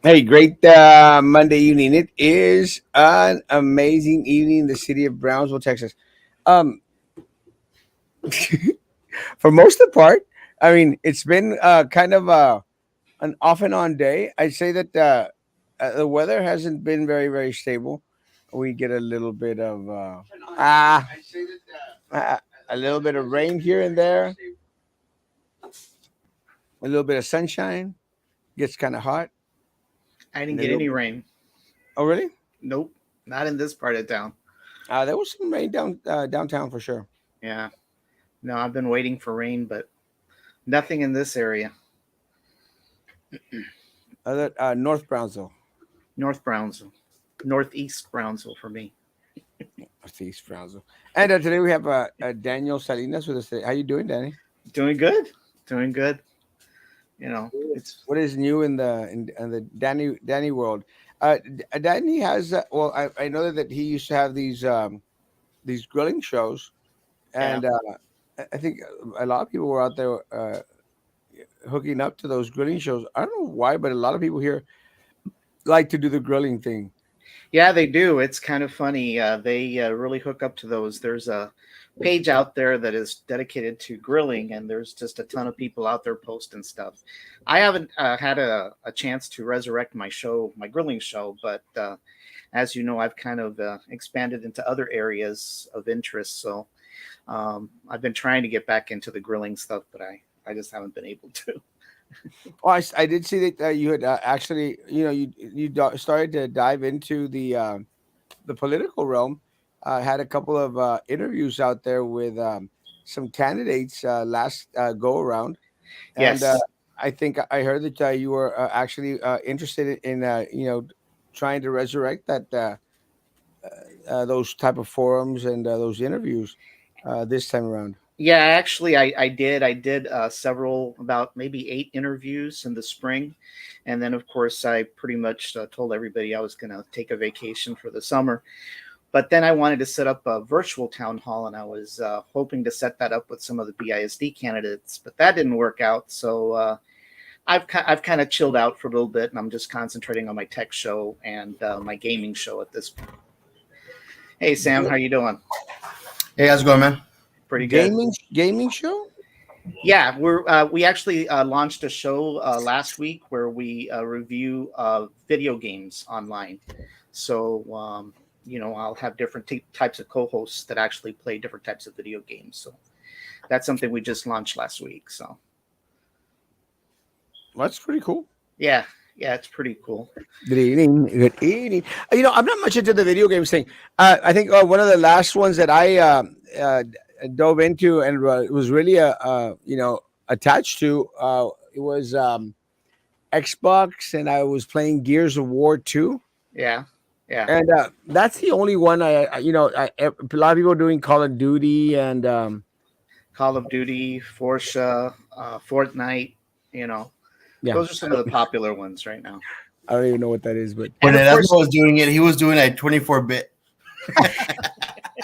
Hey, great Monday evening. It is an amazing evening in the city of Brownsville, Texas. Um, for most of the part, I mean, it's been kind of an off and on day. I'd say that the weather hasn't been very, very stable. We get a little bit of ah, uh, a little bit of rain here and there, a little bit of sunshine. Gets kind of hot. I didn't And a get little any bit. rain. Oh, really? Nope, not in this part of town. There was some rain downtown for sure. Yeah, no, I've been waiting for rain, but nothing in this area. Other North Brownsville. North Brownsville, Northeast Brownsville for me. Northeast Brownsville. And today we have Daniel Salinas with us today. How you doing, Danny? Doing good, doing good. You know, it's What is new in the Danny world? Danny has well, I know that he used to have these grilling shows, yeah, and I think a lot of people were out there hooking up to those grilling shows. I don't know why, but a lot of people here like to do the grilling thing. yeah, they do. It's kind of funny. They really hook up to those. There's a page out there that is dedicated to grilling, and there's just a ton of people out there posting stuff. I haven't had a chance to resurrect my show, my grilling show, but as you know, I've kind of expanded into other areas of interest. So I've been trying to get back into the grilling stuff, but I just haven't been able to. Oh, I did see that you had actually, you started to dive into the political realm. Had a couple of interviews out there with some candidates last go around, and Yes. I think I heard that you were actually interested in trying to resurrect that those type of forums and those interviews this time around. Yeah, actually, I did. I did several, about maybe 8 interviews in the spring. And then, of course, I pretty much told everybody I was going to take a vacation for the summer. But then I wanted to set up a virtual town hall, and I was hoping to set that up with some of the BISD candidates, but that didn't work out. So I've kind of chilled out for a little bit, and I'm just concentrating on my tech show and my gaming show at this point. Hey, Sam, how you doing? Hey, how's it going, man? Pretty good. Gaming show. Yeah, we actually launched a show last week where we review video games online. So I'll have different types of co-hosts that actually play different types of video games. So that's something we just launched last week. So That's pretty cool. yeah, yeah, it's pretty cool. Good evening. Good evening. I'm not much into the video games thing. I think one of the last ones that I dove into and was really attached to it was Xbox, and I was playing Gears of War 2. Yeah, yeah. And that's the only one a lot of people are doing Call of Duty and Call of Duty, Forza, Fortnite. You know, yeah, those are some of the popular ones right now. I don't even know what that is, but When And of Erasmo course, was doing it, he was doing a 24-bit.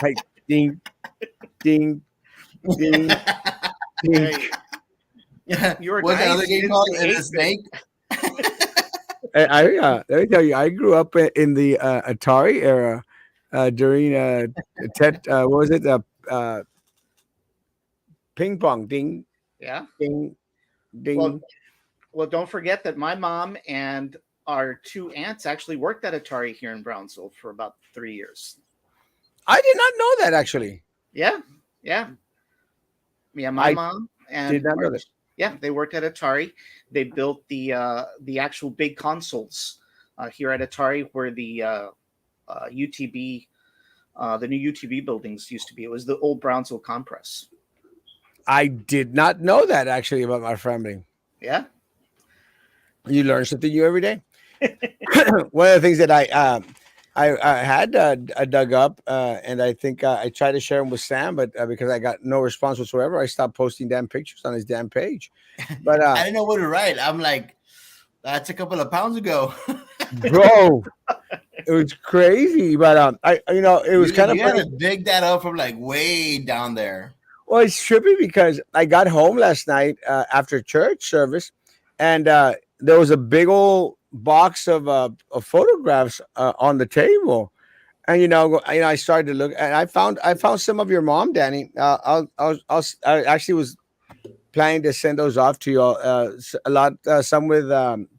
like ding, ding, ding, ding. hey, Yeah. you were What's that nice. other You game didn't called? say The 8-bit. Snake? Let me tell you, I grew up in the Atari era during what was it? Ping pong, ding, Yeah. ding, Well, ding. well, don't forget that my mom and our two aunts actually worked at Atari here in Brownsville for about 3 years. I did not know that actually. Yeah, yeah, yeah. My I mom did and not know that. yeah, they worked at Atari. They built the actual big consoles here at Atari, where the UTB, the new UTB buildings used to be. It was the old Brownsville Compress. I did not know that actually about my family. Yeah, You learn something new every day. One of the things that I had dug up, and I think I tried to share them with Sam, but because I got no response whatsoever, I stopped posting damn pictures on his damn page. But I didn't know what to write. I'm like, that's a couple of pounds ago. bro, it was crazy. But it was kind of You had funny. to dig that up from like way down there. Well, it's trippy because I got home last night after church service, and there was a big old box of photographs on the table, and I started to look, and I found some of your mom, Danny. I actually was planning to send those off to you all. A lot, some with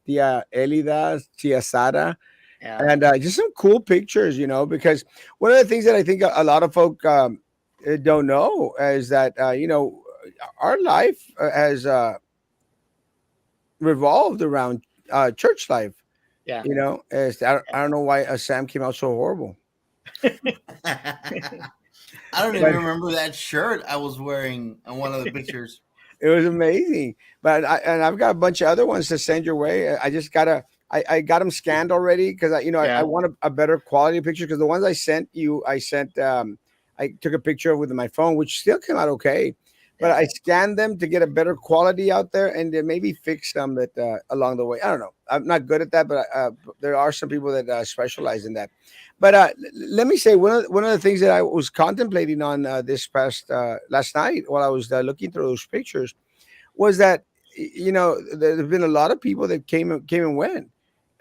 Tia Elida, Tia Sara, Yeah, and just some cool pictures. Because one of the things that I think a lot of folk don't know is that our life has revolved around church life. yeah. I don't know why Sam came out so horrible. I don't even But remember that shirt I was wearing on one of the pictures. it was amazing. But I've got a bunch of other ones to send your way. I just gotta. I got them scanned already because I Yeah, want a better quality picture, because the ones I sent you, I took a picture of with my phone, which still came out okay. But Yeah. I scanned them to get a better quality out there, and then maybe fix some that along the way. I don't know. I'm not good at that, but there are some people that specialize in that. But let me say, one of the things that I was contemplating on this past last night while I was looking through those pictures was that there's been a lot of people that came and went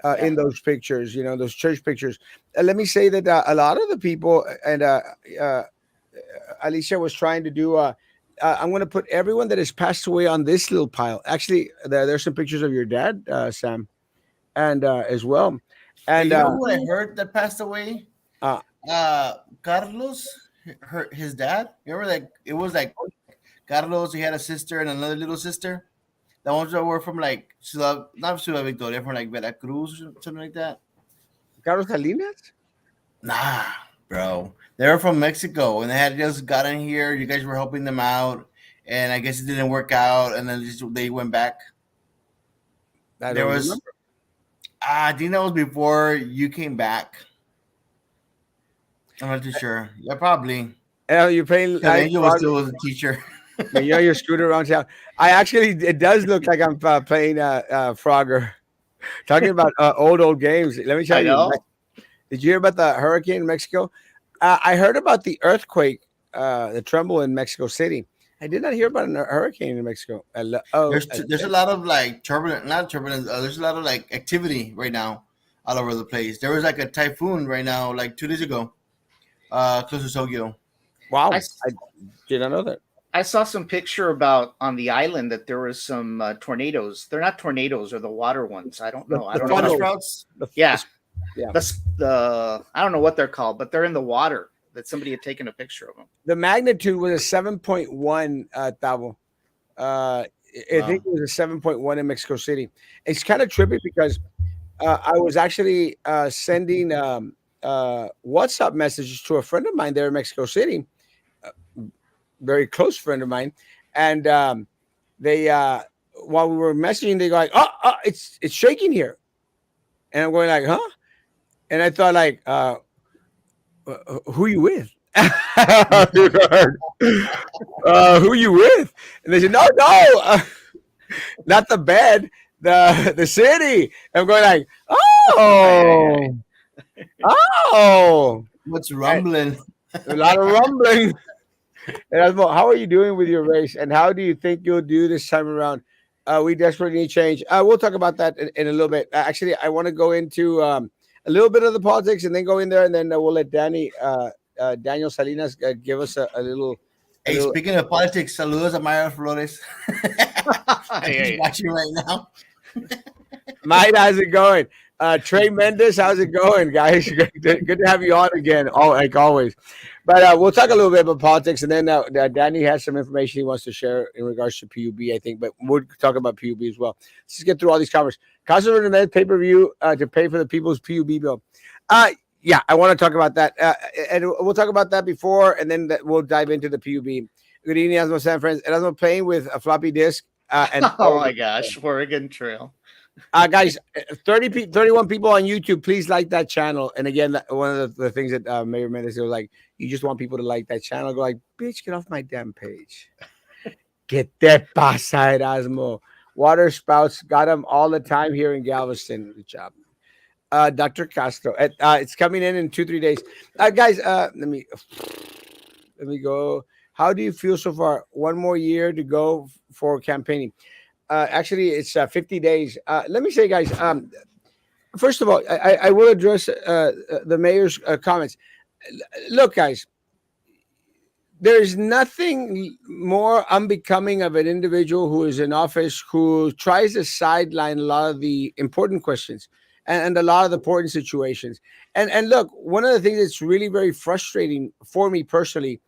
yeah. in those pictures, those church pictures. Let me say that a lot of the people, and uh, Alicia was trying to do. I'm going to put everyone that has passed away on this little pile. Actually, there's some pictures of your dad, Sam, and as well, Hey, and you know who I heard that passed away? uh, Carlos, his dad. Remember that it was like Carlos. He had a sister and another little sister. The ones that were from like not Ciudad Victoria, from like Veracruz or something like that. Carlos Salinas. Nah, bro. They were from Mexico and they had just gotten here. You guys were helping them out, and I guess it didn't work out. And then they went back. I There don't was remember. I think that was before you came back. I'm not too sure. Yeah, probably. You're playing. Because Angel was still a teacher. You're screwed around town. It does look like I'm playing Frogger. Talking about old games. Let me tell I you. know. Did you hear about the hurricane in Mexico? I heard about the earthquake, the tremble in Mexico City. I did not hear about a hurricane in Mexico. There's a lot of like turbulent, not turbulence. There's a lot of like activity right now all over the place. There was like a typhoon right now, like 2 days ago, close to Tokyo. I wow, s- I did not know that. I saw some picture about on the island that there was some tornadoes. They're not tornadoes, or the water ones. I don't The, know. I the don't know Water how. funnel, sprouts. Yeah, yeah. the I don't know what they're called, but they're in the water. That somebody had taken a picture of them. The magnitude was a 7.1, Tavo. I think Wow. it was a 7.1 in Mexico City. It's kind of trippy because I was actually sending WhatsApp messages to a friend of mine there in Mexico City, a very close friend of mine, and they while we were messaging, they go like, "Oh, it's shaking here," and I'm going like, "Huh?" And I thought like, "Who you with?" Who you with? And they said, "No, no, not the bed, the city." I'm going like, Ay, ay, ay. "Oh, oh." What's Right. rumbling? A lot of rumbling. Erasmo, how are you doing with your race, and how do you think you'll do this time around? We desperately need change. We'll talk about that in a little bit. Actually, I want to go into a little bit of the politics, and then go in there, and then we'll let Daniel Salinas give us a Hey, little. speaking of politics, saludos a Mario Flores. Ay, He's ay, ay. watching right now. Mike, how's it going? Trey Mendes, how's it going, guys? Good to have you on again, like always. But we'll talk a little bit about politics, and then Danny has some information he wants to share in regards to PUB, I think. But we'll talk about PUB as well. Let's just get through all these comments. Cost of the pay per view to pay for the people's PUB bill. Uh, yeah, I want to talk about that, and we'll talk about that before, and then we'll dive into the PUB. Good evening, Asmo San friends. Erasmo playing with a floppy disk and Oh my gosh, Oregon Trail. guys, 31 people on YouTube. Please like that channel. And again, one of the things that Mayor Mendes was like, you just want people to like that channel. Go like, bitch, get off my damn page. Get that pasa, Erasmo. Water spouts got them all the time here in Galveston. Good job. Dr. Castro. It's coming in 2-3 days. Guys, let me go. How do you feel so far? One more year to go for campaigning. Actually, it's 50 days. Let me say, guys, first of all, I will address the mayor's comments. Look, guys, there's nothing more unbecoming of an individual who is in office who tries to sideline a lot of the important questions and a lot of the important situations. And look, one of the things that's really very frustrating for me personally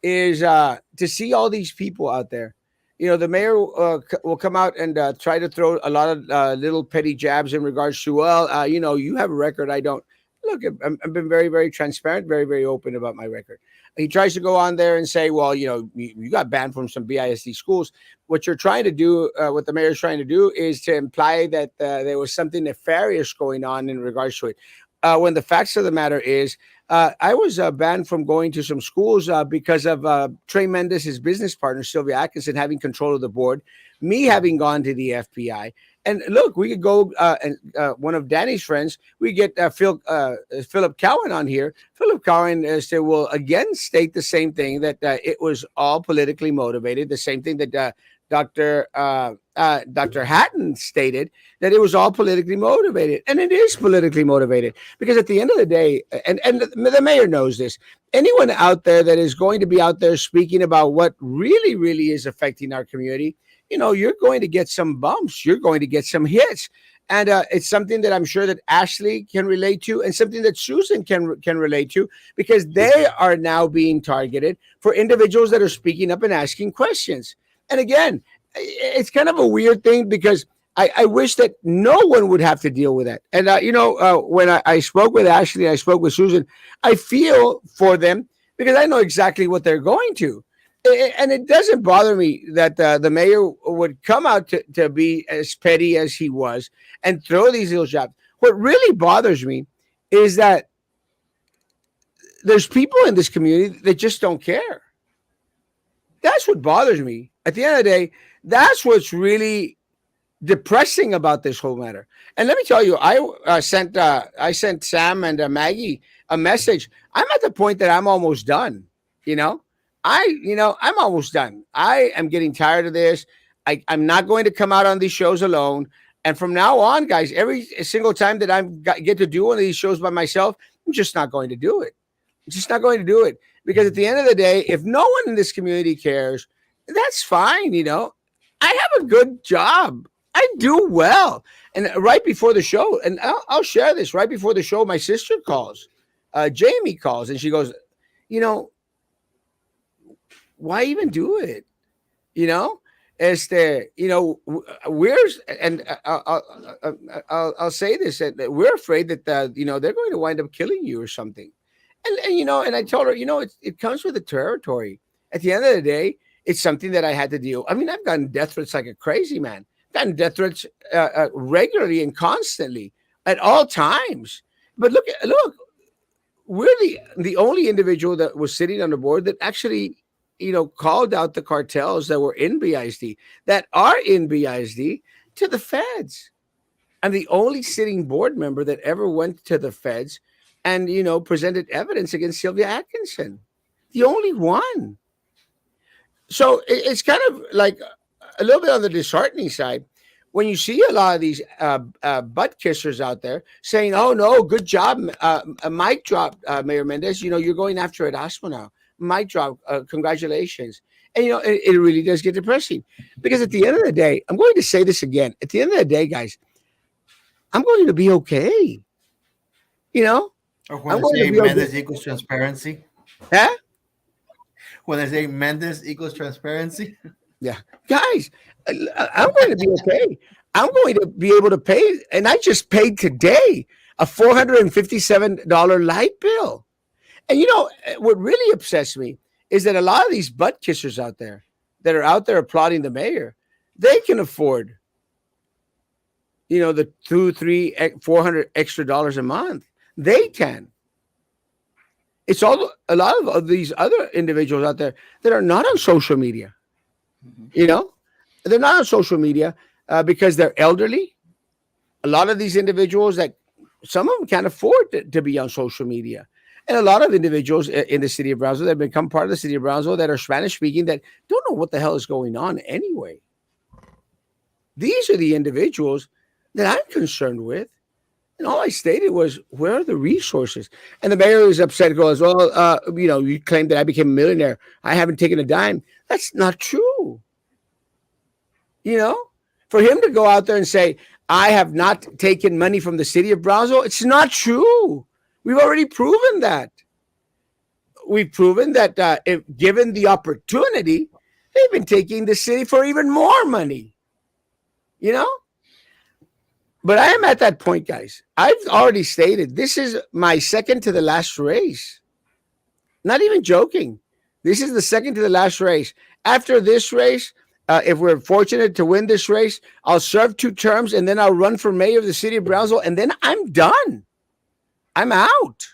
is to see all these people out there. You know, the mayor will come out and try to throw a lot of little petty jabs in regards to, well, you know, you have a record, I don't. Look, I've been very, very transparent, very, very open about my record. He tries to go on there and say, well, you know, you got banned from some BISD schools. What you're trying to do, what the mayor's trying to do, is to imply that there was something nefarious going on in regards to it. When the facts of the matter is, I was banned from going to some schools because of Trey Mendes, his business partner, Sylvia Atkinson, having control of the board, me having gone to the FBI. And look, we could go and one of Danny's friends, we get Philip Cowan on here. Philip Cowan will again state the same thing, that it was all politically motivated, the same thing that Dr. Hatton stated, that it was all politically motivated. And it is politically motivated because at the end of the day, and the mayor knows this, anyone out there that is going to be out there speaking about what really, really is affecting our community, you know, you're going to get some bumps, you're going to get some hits. And it's something that I'm sure that Ashley can relate to, and something that Susan can relate to, because they are now being targeted for individuals that are speaking up and asking questions. And again, it's kind of a weird thing because I wish that no one would have to deal with that. And, when I spoke with Ashley, I spoke with Susan, I feel for them because I know exactly what they're going to. And it doesn't bother me that the mayor would come out to be as petty as he was and throw these little jabs. What really bothers me is that there's people in this community that just don't care. That's what bothers me. At the end of the day, that's what's really depressing about this whole matter. And let me tell you, I sent Sam and Maggie a message. I'm at the point that I'm almost done. You know, I'm almost done. I am getting tired of this. I'm not going to come out on these shows alone. And from now on, guys, every single time that get to do one of these shows by myself, I'm just not going to do it. I'm just not going to do it. Because at the end of the day, if no one in this community cares, that's fine. You know, I have a good job. I do well. And right before the show, and I'll share this, right before the show, my sister calls, Jamie calls, and she goes, you know, why even do it? You know, where's, and I'll say this, that we're afraid that, they're going to wind up killing you or something. And I told her, it comes with the territory. At the end of the day, it's something that I had to deal. I mean, I've gotten death threats like a crazy man. I've gotten death threats regularly and constantly at all times. But look, we're the only individual that was sitting on the board that actually, called out the cartels that were in BISD, that are in BISD, to the feds. I'm the only sitting board member that ever went to the feds and, presented evidence against Sylvia Atkinson. The only one. So it's kind of like a little bit on the disheartening side when you see a lot of these butt kissers out there saying, oh, no, good job, a mic drop, Mayor Mendez. You're going after Erasmo now. Mic drop, congratulations. And, it really does get depressing because at the end of the day, I'm going to say this again. At the end of the day, guys, I'm going to be okay. Or when I'm they going to say be Mendes okay. equals transparency. Huh? When they say Mendes equals transparency. Yeah. Guys, I'm going to be okay. I'm going to be able to pay. And I just paid today a $457 light bill. And what really upsets me is that a lot of these butt kissers out there that are out there applauding the mayor, they can afford, the $200, $300, $400 extra dollars a month. They can. It's all a lot of these other individuals out there that are not on social media. They're not on social media because they're elderly. A lot of these individuals that some of them can't afford to be on social media. And a lot of individuals in the city of Brownsville that have become part of the city of Brownsville that are Spanish speaking that don't know what the hell is going on anyway. These are the individuals that I'm concerned with. And all I stated was, where are the resources? And the mayor is upset, goes, well, you claim that I became a millionaire. I haven't taken a dime. That's not true. You know, for him to go out there and say, I have not taken money from the city of Brownsville, it's not true. We've already proven that. We've proven that if given the opportunity, they've been taking the city for even more money, you know? But I am at that point, guys. I've already stated this is my second to the last race. Not even joking. This is the second to the last race. After this race, if we're fortunate to win this race, I'll serve 2 terms and then I'll run for mayor of the city of Brownsville and then I'm done. I'm out,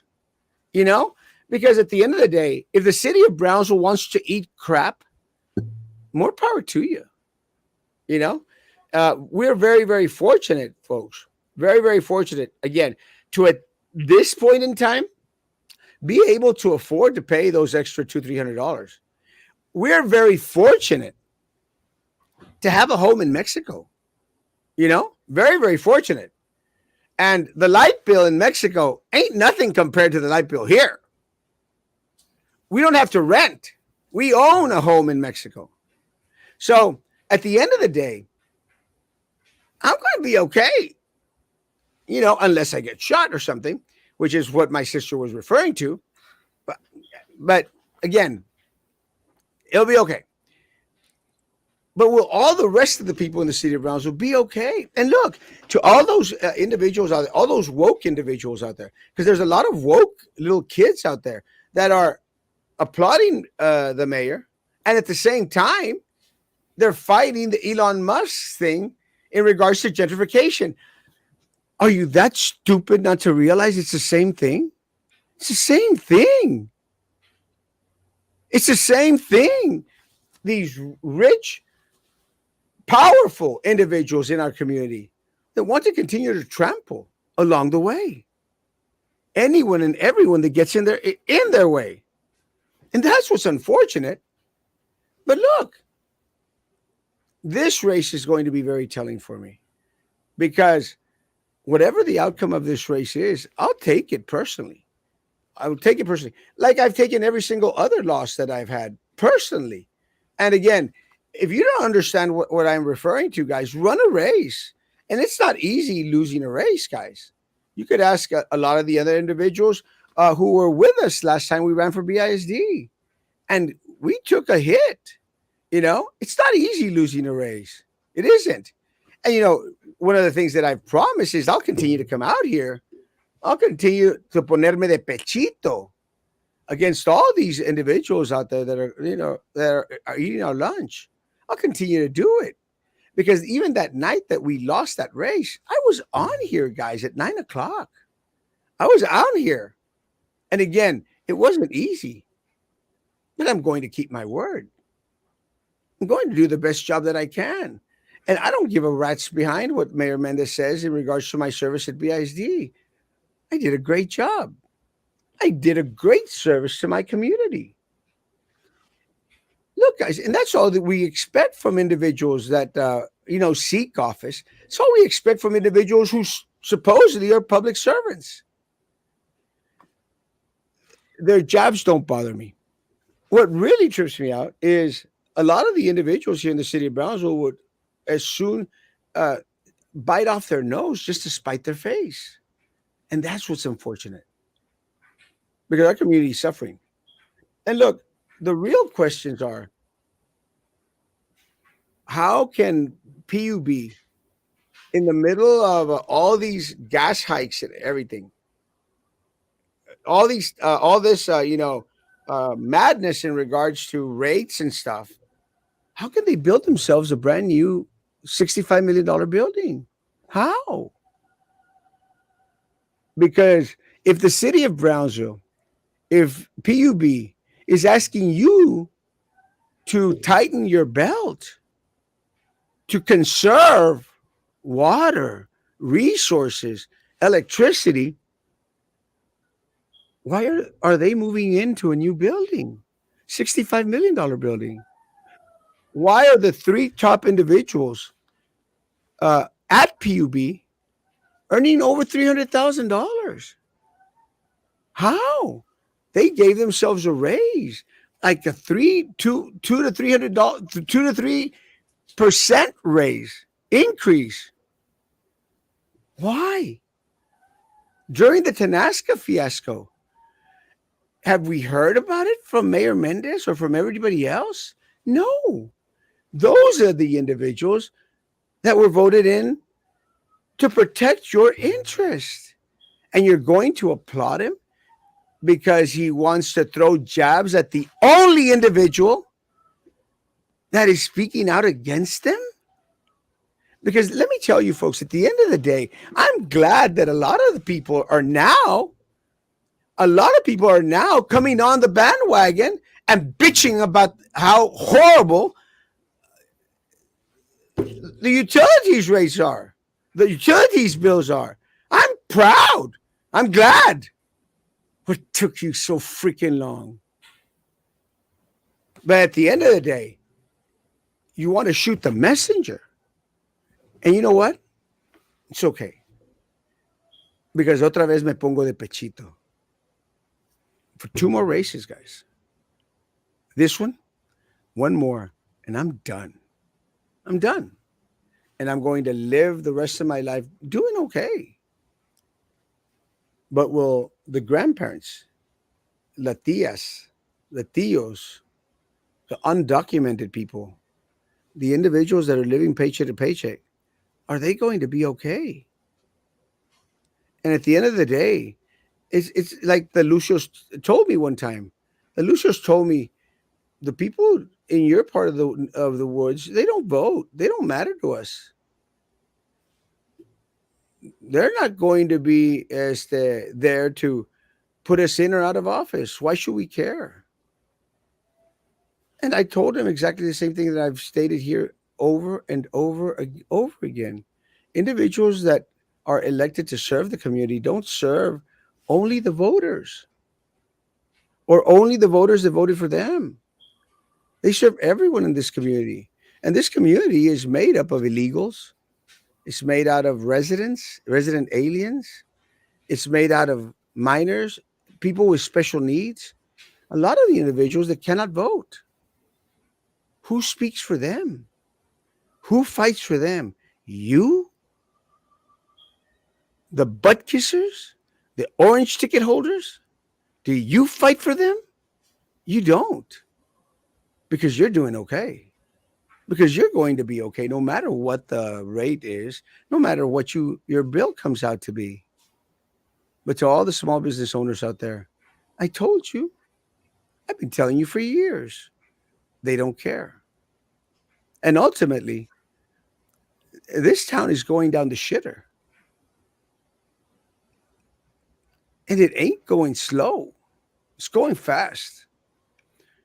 you know? Because at the end of the day, if the city of Brownsville wants to eat crap, more power to you, you know? We're very, very fortunate, folks. Very, very fortunate, again, to at this point in time, be able to afford to pay those extra $200-300. We're very fortunate to have a home in Mexico. You know, very, very fortunate. And the light bill in Mexico ain't nothing compared to the light bill here. We don't have to rent. We own a home in Mexico. So at the end of the day, I'm going to be okay, you know, unless I get shot or something, which is what my sister was referring to. But again, it'll be okay. But will all the rest of the people in the city of Brownsville be okay? And look, to all those individuals out there, all those woke individuals out there, because there's a lot of woke little kids out there that are applauding the mayor, and at the same time, they're fighting the Elon Musk thing in regards to gentrification. Are you that stupid not to realize it's the same thing? It's the same thing. It's the same thing. These rich, powerful individuals in our community that want to continue to trample along the way. Anyone and everyone that gets in their way. And that's what's unfortunate. But look, this race is going to be very telling for me because whatever the outcome of this race is, I'll take it personally. I will take it personally. Like I've taken every single other loss that I've had personally. And again, if you don't understand what I'm referring to, guys, run a race. And it's not easy losing a race, guys. You could ask a lot of the other individuals who were with us last time we ran for BISD. And we took a hit. You know, it's not easy losing a race. It isn't. And, you know, one of the things that I've promised is I'll continue to come out here. I'll continue to ponerme de pechito against all these individuals out there that are, you know, that are eating our lunch. I'll continue to do it because even that night that we lost that race, I was on here, guys, at 9 o'clock. I was out here. And again, it wasn't easy, but I'm going to keep my word. I'm going to do the best job that I can. And I don't give a rat's behind what Mayor Mendez says in regards to my service at BISD. I did a great job. I did a great service to my community. Look, guys, and that's all that we expect from individuals that, seek office. It's all we expect from individuals who supposedly are public servants. Their jobs don't bother me. What really trips me out is a lot of the individuals here in the city of Brownsville would as soon bite off their nose just to spite their face. And that's what's unfortunate because our community is suffering. And look, the real questions are how can PUB, in the middle of all these gas hikes and everything, all this, madness in regards to rates and stuff, how can they build themselves a brand new $65 million building? How? Because if the city of Brownsville, if PUB is asking you to tighten your belt, to conserve water, resources, electricity, why are they moving into a new building? $65 million building. Why are the 3 top individuals at PUB earning over $300,000. How? They gave themselves a raise, like a two to $300, 2 to 3% raise increase. Why? During the Tanasca fiasco, have we heard about it from Mayor Mendez or from everybody else? No. Those are the individuals that were voted in to protect your interest. And you're going to applaud him because he wants to throw jabs at the only individual that is speaking out against them? Because let me tell you, folks, at the end of the day, I'm glad that a lot of people are now coming on the bandwagon and bitching about how horrible the utilities rates are, the utilities bills are. I'm proud. I'm glad. What took you so freaking long? But at the end of the day, you want to shoot the messenger. And you know what? It's okay. Because otra vez me pongo de pechito. For 2 more races, guys. This one more, and I'm done. I'm done. And I'm going to live the rest of my life doing okay. But will the grandparents, la tias, the tios, the undocumented people, the individuals that are living paycheck to paycheck, are they going to be okay? And at the end of the day, it's like the Lucios told me one time. The Lucios told me the people in your part of the woods, they don't vote. They don't matter to us. They're not going to be there to put us in or out of office. Why should we care? And I told him exactly the same thing that I've stated here over and over again. Individuals that are elected to serve the community don't serve only the voters or only the voters that voted for them. They serve everyone in this community. And this community is made up of illegals. It's made out of resident aliens. It's made out of minors, people with special needs. A lot of the individuals that cannot vote. Who speaks for them? Who fights for them? You? The butt kissers? The orange ticket holders? Do you fight for them? You don't. Because you're doing okay. Because you're going to be okay no matter what the rate is, no matter what your bill comes out to be. But to all the small business owners out there, I told you. I've been telling you for years. They don't care. And ultimately, this town is going down the shitter. And it ain't going slow. It's going fast.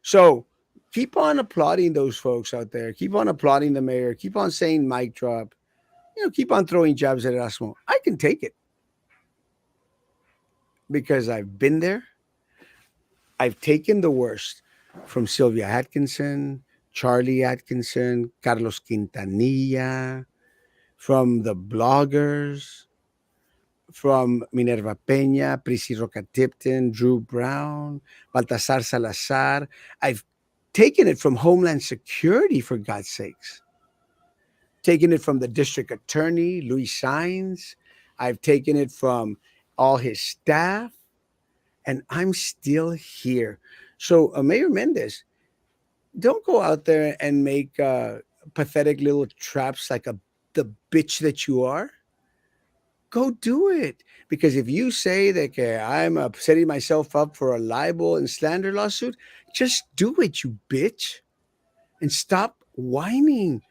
So keep on applauding those folks out there. Keep on applauding the mayor. Keep on saying mic drop. Keep on throwing jabs at Erasmo. I can take it because I've been there. I've taken the worst from Sylvia Atkinson, Charlie Atkinson, Carlos Quintanilla, from the bloggers, from Minerva Peña, Prissy Roca Tipton, Drew Brown, Baltasar Salazar. I've taken it from Homeland Security, for God's sakes. Taken it from the district attorney, Luis Saenz. I've taken it from all his staff, and I'm still here. So, Mayor Mendez, don't go out there and make pathetic little traps like the bitch that you are. Go do it. Because if you say that I'm setting myself up for a libel and slander lawsuit, just do it, you bitch. And stop whining.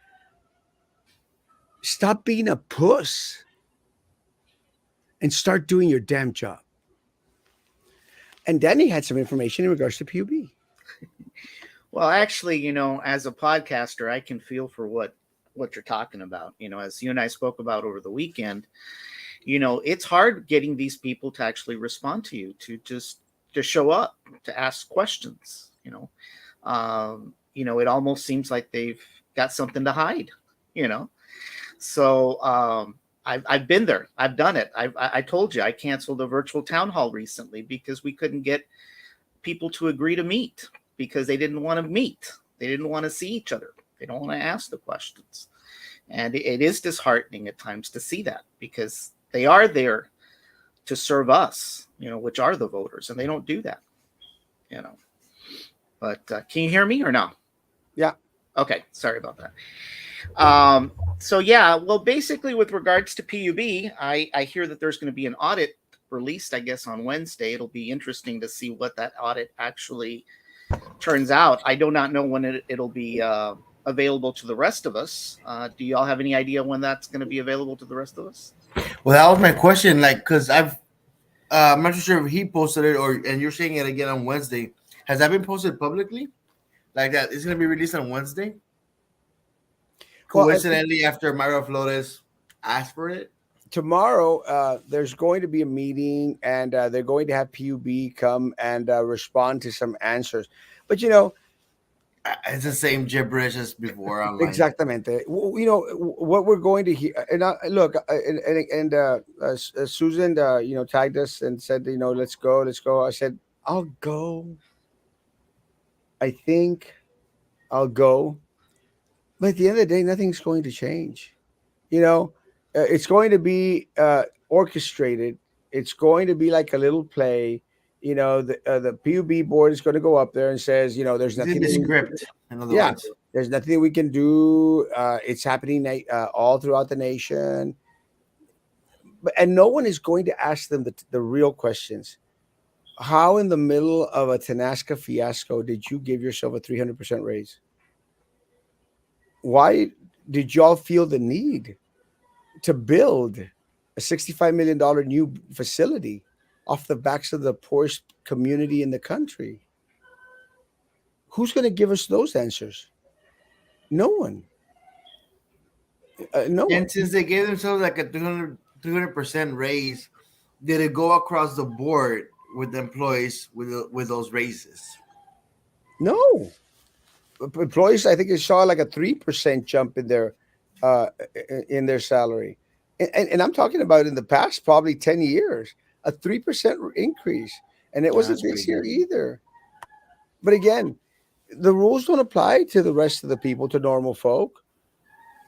Stop being a puss and start doing your damn job. And Danny had some information in regards to PUB. Well, actually, as a podcaster, I can feel for what you're talking about. As you and I spoke about over the weekend, it's hard getting these people to actually respond to you, to show up, to ask questions. It almost seems like they've got something to hide. So I've been there. I've done it. I told you I canceled a virtual town hall recently because we couldn't get people to agree to meet because they didn't want to meet. They didn't want to see each other. They don't want to ask the questions. And it is disheartening at times to see that because they are there to serve us, which are the voters, and they don't do that, you know. But can you hear me or no? Yeah. Okay, sorry about that. So yeah, well, basically, with regards to PUB, I hear that there's going to be an audit released, I guess, on Wednesday. It'll be interesting to see what that audit actually turns out. I do not know when it'll be available to the rest of us. Do y'all have any idea when that's going to be available to the rest of us? Well, that was my question. Like, because I'm not sure if he posted it or, and you're saying it again on Wednesday. Has that been posted publicly? Like that, it's going to be released on Wednesday. Well, Coincidentally, after Myra Flores asked for it. tomorrow there's going to be a meeting, and they're going to have PUB come and respond to some answers. But It's the same gibberish as before online. exactamente. What we're going to hear, and look, Susan, tagged us and said, let's go, let's go. I said, I'll go. I think I'll go. But at the end of the day, nothing's going to change. It's going to be orchestrated. It's going to be like a little play. The PUB board is going to go up there and says, there's It's in nothing. the script, in other Yeah, words. there's nothing we can do. It's happening all throughout the nation, and no one is going to ask them the real questions. How, in the middle of a Tanasca fiasco, did you give yourself a 300% raise? Why did y'all feel the need to build a $65 million new facility off the backs of the poorest community in the country? Who's going to give us those answers? No one. No one. And since they gave themselves like a 300% raise, did it go across the board with the employees with those raises? No. Employees, I think, they saw like a 3% jump uh, in their salary, and I'm talking about in the past probably 10 years, a 3% increase, and it wasn't That's this pretty year good. either. But again, the rules don't apply to the rest of the people, to normal folk.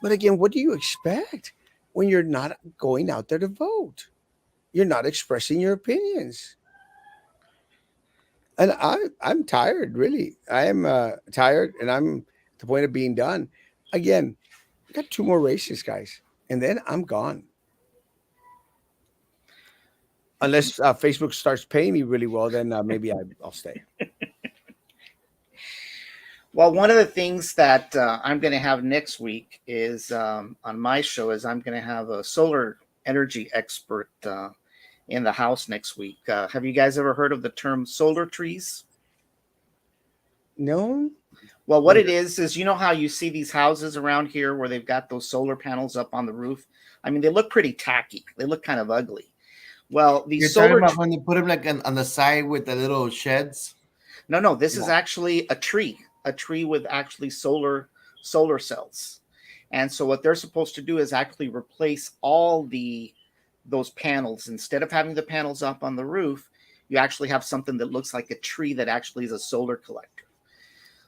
But again, what do you expect when you're not going out there to vote? You're not expressing your opinions. And I'm tired, really. I am tired, and I'm at the point of being done. Again, I got two more races, guys, and then I'm gone. Unless Facebook starts paying me really well, then maybe I'll stay. Well, one of the things that I'm going to have next week is on my show is I'm going to have a solar energy expert in the house next week. Have you guys ever heard of the term solar trees? No. Well, what it is you know how you see these houses around here where they've got those solar panels up on the roof? I mean, they look pretty tacky. They look kind of ugly. Well, You're these talking solar about when they put them like on the side with the little sheds. no, this is Yeah. actually a tree with actually solar cells. And so what they're supposed to do is actually replace all those panels. Instead of having the panels up on the roof, you actually have something that looks like a tree that actually is a solar collector.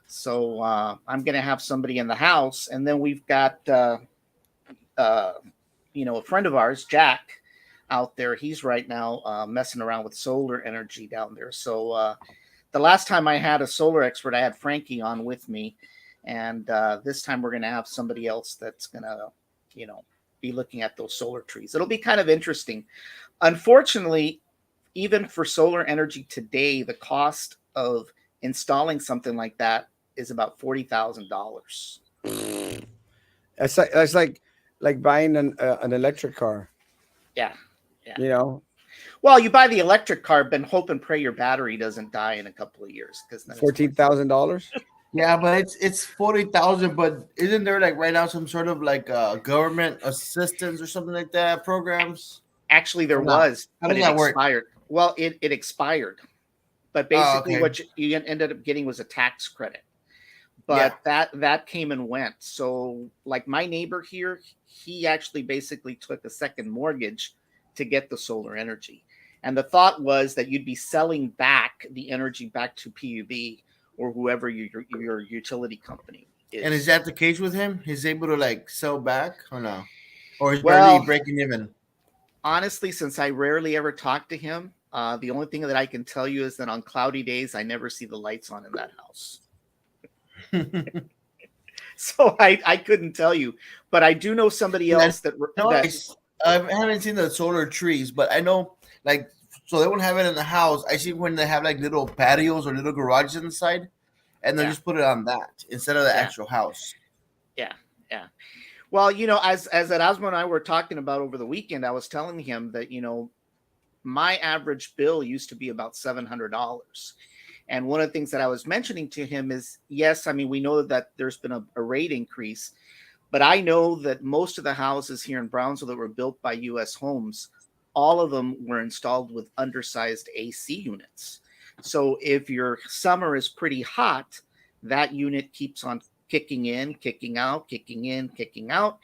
So I'm going to have somebody in the house, and then we've got uh, a friend of ours, Jack, out there. He's right now messing around with solar energy down there. So the last time I had a solar expert, I had Frankie on with me, and this time we're going to have somebody else that's going to, be looking at those solar trees. It'll be kind of interesting. Unfortunately, even for solar energy today, the cost of installing something like that is about $40,000. That's like buying an electric car. Yeah, yeah. You know, Well, you buy the electric car, but hope and pray your battery doesn't die in a couple of years because then it's $14,000. Yeah, but it's 40,000. But isn't there like right now some sort of like government assistance or something like that programs? actually there Or not? was, How but does it that work? expired. Well, it expired, but Oh, basically okay. what you ended up getting was a tax credit. Yeah. but that came and went. So like my neighbor here, he actually basically took a second mortgage to get the solar energy. And the thought was that you'd be selling back the energy back to PUB or whoever your utility company And is is. that the case with him? He's able to like sell back or no? Or is barely Well, breaking even? honestly, since I rarely ever talk to him, the only thing that I can tell you is that on cloudy days, I never see the lights on in that house. So I couldn't tell you, but I do know somebody I else that know I haven't seen the solar trees, but I know like so they won't have it in the house. I see when they have like little patios or little garages inside, and they'll yeah, just put it on that instead of the yeah, actual house. yeah, yeah. Well, as Erasmo and I were talking about over the weekend, I was telling him that my average bill used to be about $700. And one of the things that I was mentioning to him is, yes, I mean, we know that there's been a rate increase, but I know that most of the houses here in Brownsville that were built by US Homes, all of them were installed with undersized AC units. So if your summer is pretty hot, that unit keeps on kicking in, kicking out, kicking in, kicking out,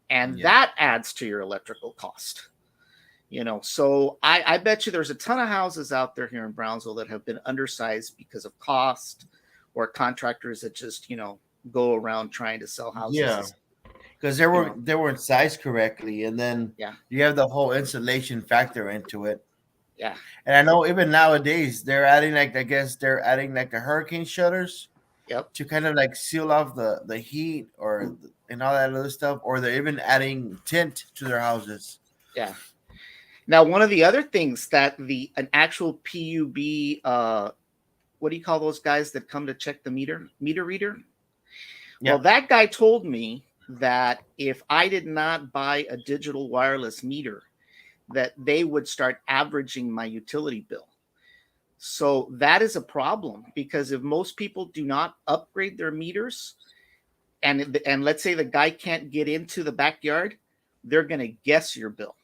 and Yeah. that adds to your electrical cost. So I bet you there's a ton of houses out there here in Brownsville that have been undersized because of cost or contractors that just go around trying to sell Yeah. houses. Because You know, they weren't sized correctly, and then yeah, you have the whole insulation factor into it. yeah, And I know even nowadays they're adding like I guess they're adding like the hurricane shutters yep, to kind of like seal off the heat and all that other stuff, or they're even adding tint to their houses. yeah. Now, one of the other things that the an actual PUB, what do you call those guys that come to check the meter reader? Well, Yep. that guy told me that if I did not buy a digital wireless meter, that they would start averaging my utility bill. So that is a problem because if most people do not upgrade their meters, and let's say the guy can't get into the backyard, they're going to guess your bill.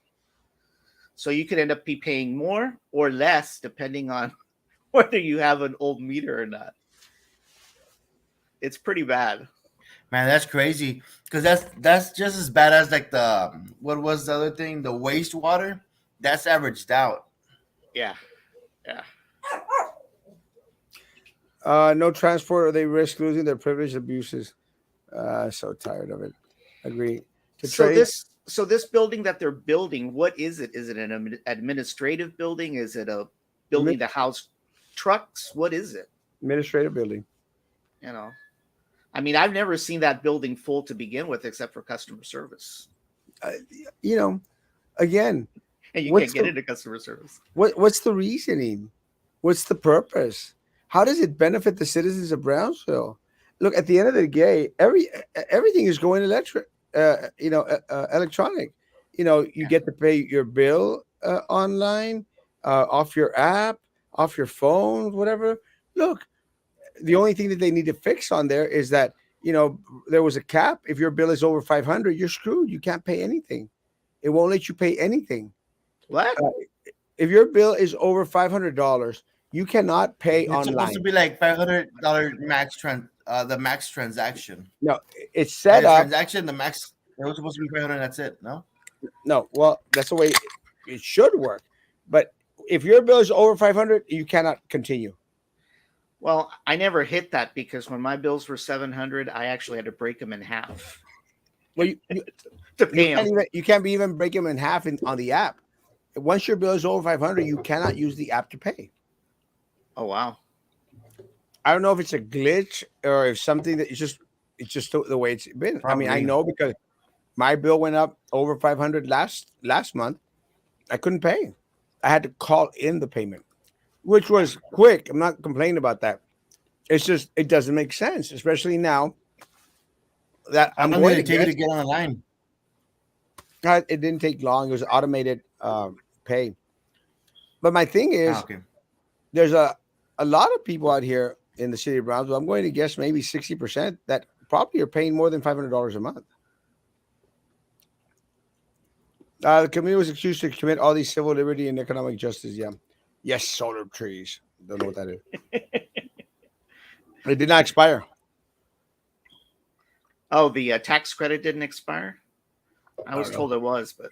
So you could end up be paying more or less depending on whether you have an old meter or not. It's pretty bad. Man, that's crazy. Because that's just as bad as like the what was the other thing? The wastewater. That's averaged out. Yeah, yeah. No transport or they risk losing their privilege abuses. So tired of it. Agree. To So trade this building that they're building, what is it? Is it an administrative building? Is it a building to house trucks? What is it? administrative building. You know, I mean, I've never seen that building full to begin with, except for customer service, Uh, you know, again, and you can't what's get the into customer service. what's the reasoning? What's the purpose? How does it benefit the citizens of Brownsville? Look, at the end of the day, everything is going electric. Electronic. You Yeah. get to pay your bill online, off your app, off your phone, whatever. Look, the only thing that they need to fix on there is that there was a cap. If your bill is over 500, you're screwed. You can't pay anything. It won't let you pay anything. What? If your bill is over $500, you cannot pay It's supposed to online. be like $500 the max transaction. No, it's Like set the up. transaction, the max it was supposed to be 500. That's it. No. No, well, that's the way it should work. But if your bill is over 500, you cannot continue. Well, I never hit that because when my bills were 700, I actually had to break them in half Well, you to you pay can't them. even break them in half on the app. Once your bill is over 500, you cannot use the app to pay. Oh wow. I don't know if it's a glitch or if something that it's just the way it's been. I mean, I Probably. know because my bill went up over 500 last month. I couldn't pay. I had to call in the payment, which was quick. I'm not complaining about that. It's just it doesn't make sense, especially now that How I'm long did going to it take you guess to get on the line? it didn't take long. It was automated pay. But my thing Ah, is, okay. there's a lot of people out here in the city of Brownsville. I'm going to guess maybe 60% that probably are paying more than $500 a month. The community was accused to commit all these civil liberty and economic justice. Yeah. Yes, solar trees. Don't know what that is. It did not expire. Oh, the tax credit didn't expire. I I was don't know. told it was, but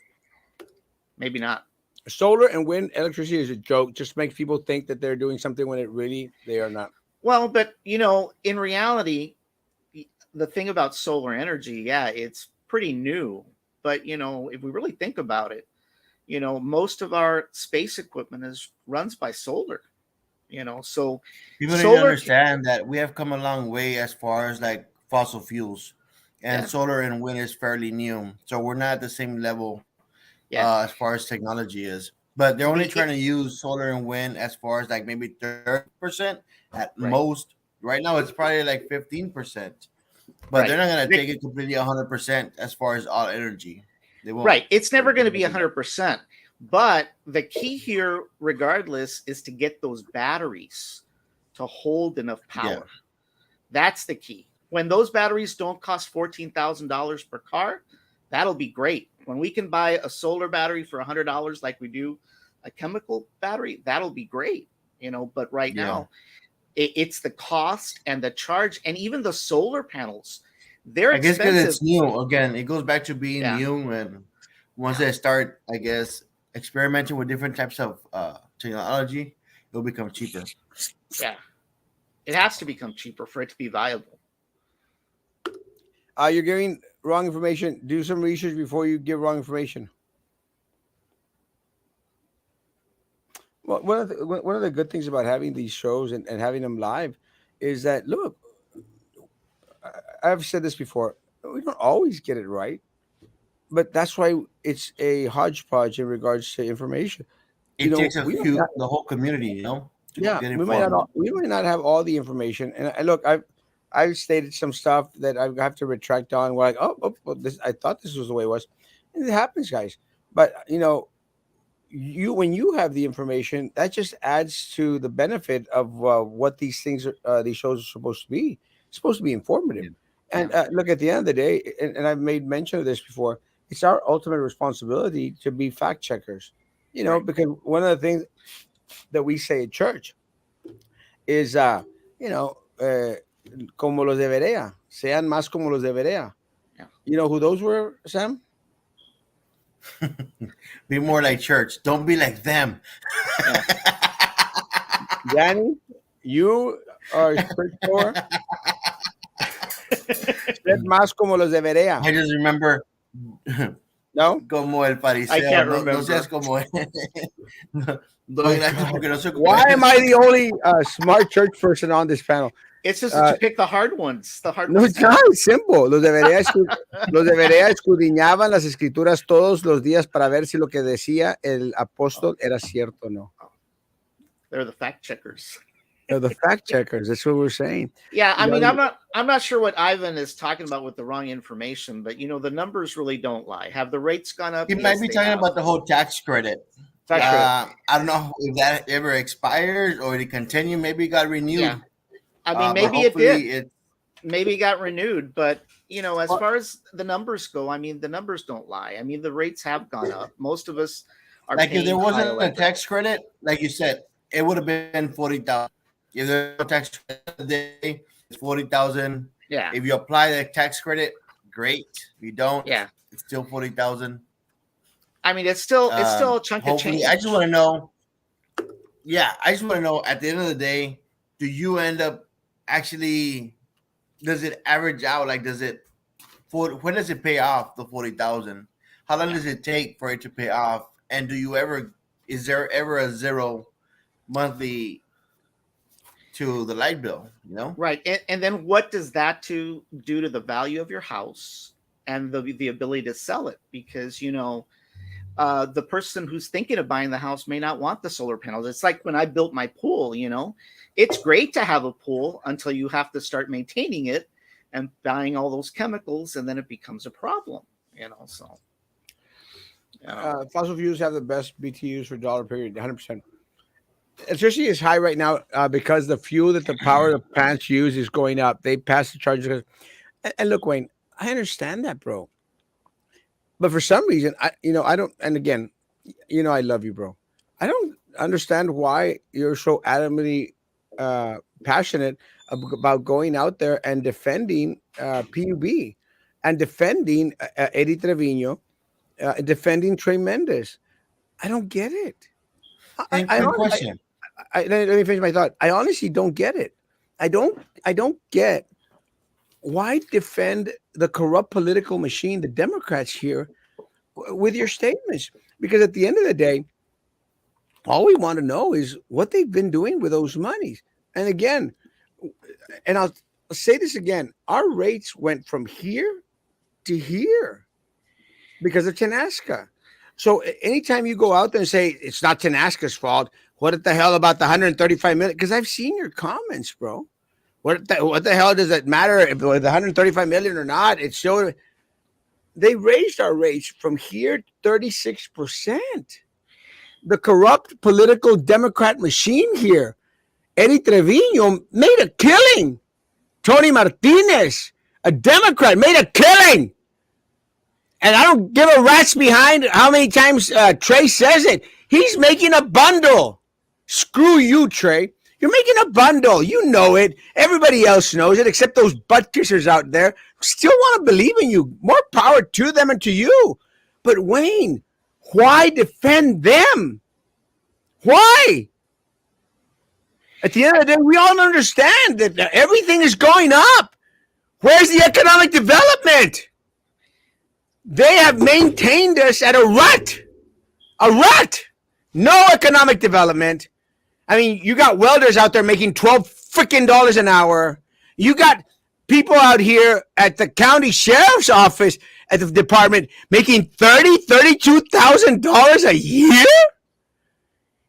maybe not. Solar and wind electricity is a joke. Just makes people think that they're doing something when it really they are not. Well, but in reality, the thing about solar energy, yeah, it's pretty new. But if we really think about it, most of our space equipment is runs by solar. So People need to solar, understand that we have come a long way as far as like fossil fuels, and yeah, solar and wind is fairly new. So we're not at the same level yeah, as far as technology is. But they're only the trying to use solar and wind as far as like maybe 30% at right, most. Right now, it's probably like 15%. But they're right. not gonna The- take it completely 100% as far as all energy. They won't. Right. It's They're never going to gonna be do that. 100%. But the key here, regardless, is to get those batteries to hold enough Yeah. power. That's the key. When those batteries don't cost $14,000 per car, that'll be great. When we can buy a solar battery for $100 like we do a chemical battery, that'll be great. But right Yeah. now, it's the cost and the charge, and even the solar panels. They're I guess because expensive. it's new. Again, it goes back to being Yeah. new, and once Yeah. they start, I guess, experimenting with different types of technology, it'll become cheaper. Yeah. It has to become cheaper for it to be viable. You're giving wrong information. Do some research before you give wrong information. Well, one of the good things about having these shows and having them live is that look, I've said this before. We don't always get it right, but that's why it's a hodgepodge in regards to information. It takes We might not, the whole community, to yeah, get informed. we might not have all the information. And look, I've stated some stuff that I have to retract on. Where like, well, this I thought this was the way it was, and it happens, guys. But you when you have the information, that just adds to the benefit of what these things these shows are supposed to be. It's supposed to be informative. Yeah. And Yeah. look, at the end of the day, and I've made mention of this before, it's our ultimate responsibility to be fact checkers. Right. Because one of the things that we say at church is, you know, uh, como los debería, sean más como los debería. Yeah. You know who those were, Sam? Be more like church. Don't be like them. Yeah. Danny, you are church for. Sed más como los debería. I just remember No? como el I fariseo. can't No, no seas remember. como él. My Doy gracias God. porque no se Why am I the only smart church person on this panel? It's just that Uh, you pick the hard ones. The hard no, ones it's not. count. It's simple. Los debería escudriñaban las escrituras todos los días para ver si lo que decía el apóstol era cierto o no. They're the fact checkers. They're the fact checkers. That's what we're saying. Yeah, I You mean, know, I'm not sure what Ivan is talking about with the wrong information, but the numbers really don't lie. Have the rates gone up? He might Yes, be they talking have. about the whole tax credit. Tax credit. I don't know if that ever expires or it continue. Maybe it got renewed. Yeah. I mean, But maybe it hopefully did. it. Maybe it got renewed, but as Well- far as the numbers go, I mean, the numbers don't lie. I mean, the rates have gone up. Most of us are Like if paying there high wasn't a electric. tax credit, like you said, it would have been 40,000. If there's no tax credit today, it's 40,000. Yeah. If you apply the tax credit, great. If you don't, Yeah. it's still 40,000. I mean, it's still a chunk of Hopefully, change. I just want to know. Yeah, I just want to know. At the end of the day, do you end up actually? Does it average out? Like, does it? When does it pay off the 40,000? How long does it take for it to pay off? And do you ever? Is there ever a zero monthly to the light bill? Right. And then what does that do to the value of your house and the ability to sell it? Because, the person who's thinking of buying the house may not want the solar panels. It's like when I built my pool, it's great to have a pool until you have to start maintaining it and buying all those chemicals, and then it becomes a problem, so. Fossil fuels have the best BTUs for dollar period, 100%. Electricity is high right now because the fuel that the power of plants use is going up. They pass the charges. And look, Wayne, I understand that, bro. But for some reason, I don't. And again, I love you, bro. I don't understand why you're so adamantly passionate about going out there and defending PUB. and defending Eddie Trevino, defending Trey Mendez. I don't get it. Hey, quick question. Let me finish my thought. I honestly don't get it. I don't get why defend the corrupt political machine, the Democrats here, with your statements. Because at the end of the day, all we want to know is what they've been doing with those monies. And again, and I'll say this again, our rates went from here to here because of Tenasca. So anytime you go out there and say it's not Tenasca's fault, what the hell about the 135 million? Because I've seen your comments, bro. What the hell does it matter if it was 135 million or not? It's still they raised our rates from here 36%. The corrupt political Democrat machine here, Eddie Trevino, made a killing. Tony Martinez, a Democrat, made a killing. And I don't give a rat's behind how many times Trey says it. He's making a bundle. Screw you, Trey. You're making a bundle. You know it. Everybody else knows it, except those butt kissers out there who still want to believe in you. More power to them and to you. But Wayne, why defend them? Why? At the end of the day, we all understand that everything is going up. Where's the economic development? They have maintained us at a rut. A rut. No economic development. I mean, you got welders out there making $12 freaking an hour. You got people out here at the county sheriff's office at the department making $32,000 a year.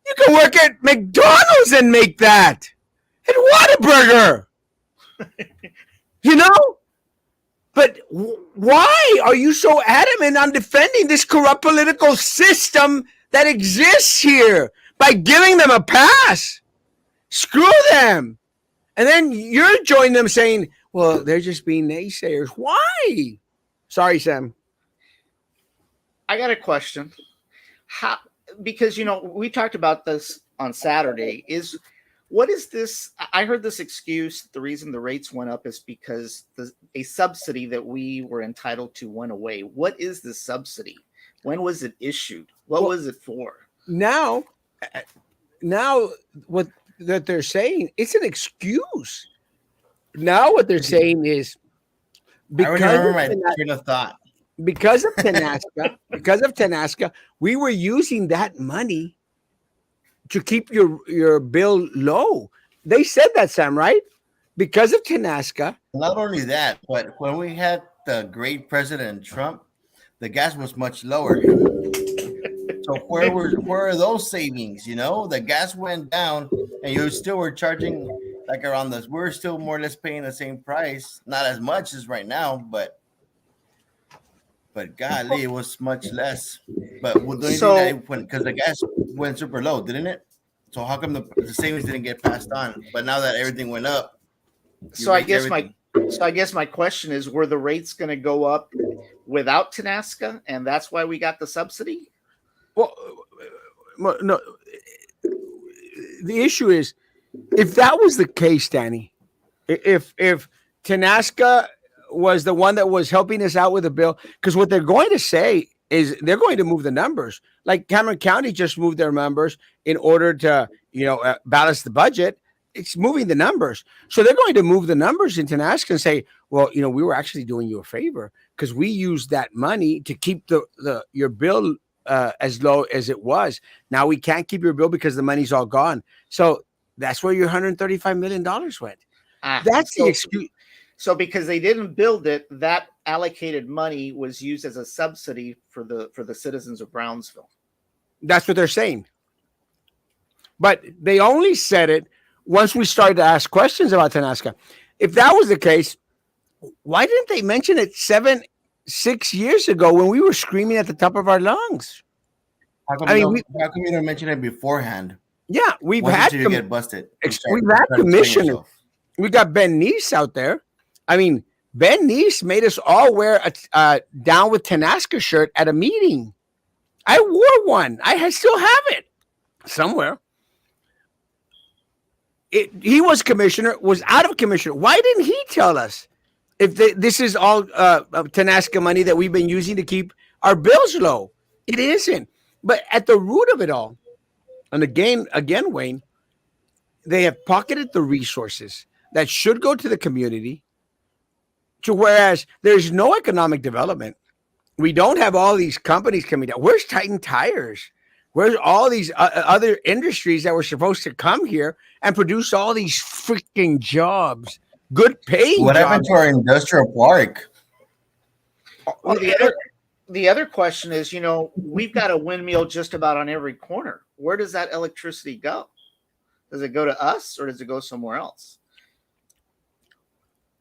You can work at McDonald's and make that. And Whataburger. You know? But why are you so adamant on defending this corrupt political system that exists here by giving them a pass? Screw them. And then you're joining them saying, well, they're just being naysayers. Why? Sorry, Sam. I got a question. How? Because, we talked about this on Saturday. What is this? I heard this excuse. The reason the rates went up is because a subsidy that we were entitled to went away. What is this subsidy? When was it issued? What was it for? Now what that they're saying, it's an excuse. Now what they're saying is I remember my train of thought. Because of Tenasca, we were using that money to keep your bill low. They said that, Sam, right? Because of Tenasca. Not only that, but when we had the great President Trump, the gas was much lower. So where are those savings? The gas went down, and you still were charging like around this. We're still more or less paying the same price, not as much as right now, but golly, it was much less. But because the gas went super low, didn't it? So how come the savings didn't get passed on? But now that everything went up, so I guess my question is: were the rates going to go up without Tenasca, and that's why we got the subsidy? Well, no. The issue is, if that was the case, Danny, if Tenasca was the one that was helping us out with the bill, because what they're going to say is they're going to move the numbers. Like Cameron County just moved their numbers in order to, balance the budget. It's moving the numbers. So they're going to move the numbers in Tenasca and say, well, we were actually doing you a favor because we used that money to keep your bill as low as it was. Now we can't keep your bill because the money's all gone. So that's where your $135 million went. That's the excuse. So because they didn't build it, that allocated money was used as a subsidy for the citizens of Brownsville. That's what they're saying. But they only said it once we started to ask questions about Tenasca. If that was the case, why didn't they mention it 6 years ago when we were screaming at the top of our lungs? How come you didn't mention it beforehand? Yeah, we've had you get busted. We've had commissioners. We got Ben Neese out there. I mean, Ben Neese made us all wear a Down with Tenasca shirt at a meeting. I wore one. I still have it somewhere. He was commissioner, was out of commissioner. Why didn't he tell us? if this is all Tanasca money that we've been using to keep our bills low. It isn't. But at the root of it all, and again, Wayne, they have pocketed the resources that should go to the community, to whereas there's no economic development. We don't have all these companies coming down. Where's Titan Tires? Where's all these other industries that were supposed to come here and produce all these freaking jobs, good paying What happened jobs? to our industrial park? Well, the other question is, we've got a windmill just about on every corner. Where does that electricity go? Does it go to us or does it go somewhere else?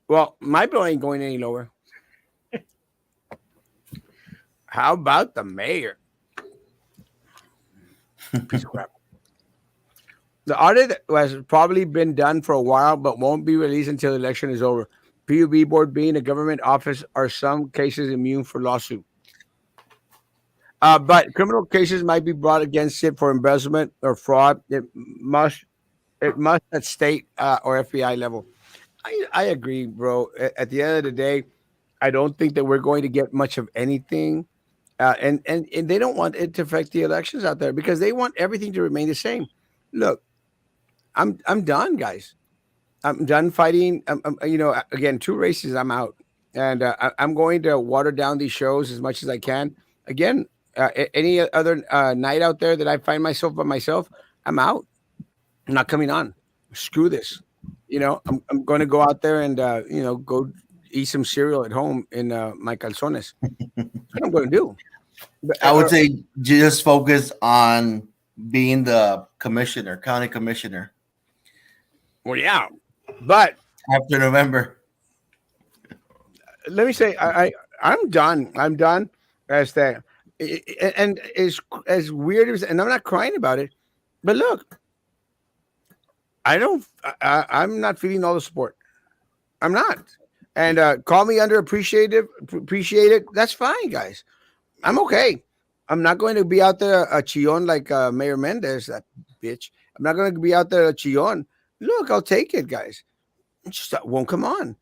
Well, my bill ain't going any lower. How about the mayor? Piece of crap. The audit has probably been done for a while, but won't be released until the election is over. PUB board being a government office are some cases immune for lawsuit. But criminal cases might be brought against it for embezzlement or fraud. It must at state or FBI level. I agree, bro. At the end of the day, I don't think that we're going to get much of anything. And they don't want it to affect the elections out there because they want everything to remain the same. Look, I'm done, guys. I'm done fighting. Again, 2 races, I'm out, and I'm going to water down these shows as much as I can. Again, any other night out there that I find myself by myself, I'm out. I'm not coming on. Screw this. I'm going to go out there and go eat some cereal at home in my calzones. That's what I'm going to do. I would say just focus on being the commissioner, county commissioner, Well, yeah, but after November. let me say, I'm done. I'm done. As that, and as weird as, and I'm not crying about it, but look, I don't. I'm not feeling all the support. I'm not. And call me underappreciated. Appreciate it. That's fine, guys. I'm okay. I'm not going to be out there a chillon like Mayor Mendez, that bitch. I'm not going to be out there a chillon. Look, I'll take it, guys. It just won't come on.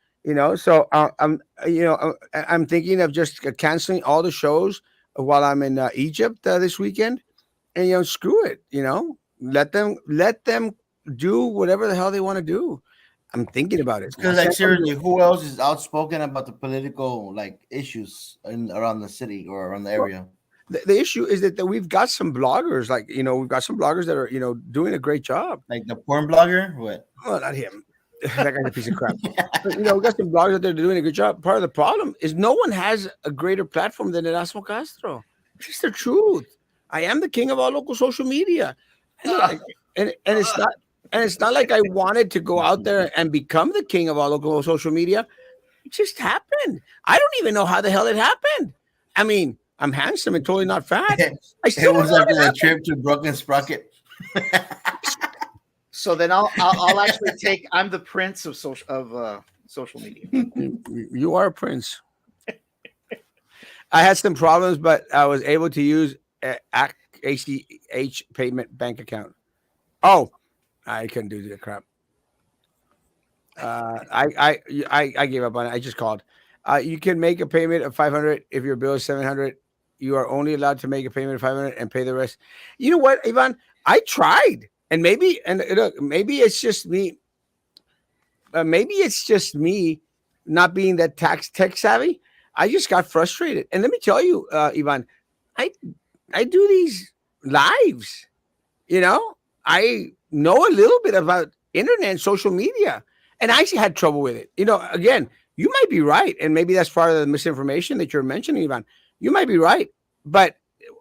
So I'm thinking of just canceling all the shows while I'm in Egypt this weekend, and screw it. Let them do whatever the hell they want to do. I'm thinking about it. Because like seriously, who else is outspoken about the political like issues around the city or around the area? The issue is that we've got some bloggers, like we've got some bloggers that are doing a great job. Like the porn blogger, what? Well, not him. That guy's a piece of crap. But, we got some bloggers out there doing a good job. Part of the problem is no one has a greater platform than Erasmo Castro. It's just the truth. I am the king of all local social media, and it's not like I wanted to go out there and become the king of all local social media. It just happened. I don't even know how the hell it happened. I mean, I'm handsome and totally not fat. I It was after the trip to Broken Sprocket. So then I'll actually take. I'm the prince of social media. You are a prince. I had some problems, but I was able to use ACH payment bank account. Oh, I couldn't do the crap. I gave up on it. I just called. You can make a payment of 500 if your bill is 700. You are only allowed to make a payment of 500 and pay the rest. You know what, Ivan? I tried, and look, maybe it's just me. Maybe it's just me not being that tech savvy. I just got frustrated, and let me tell you, Ivan, I I do these lives. I know a little bit about internet and social media, and I actually had trouble with it. Again, you might be right, and maybe that's part of the misinformation that you're mentioning, Ivan. You might be right, but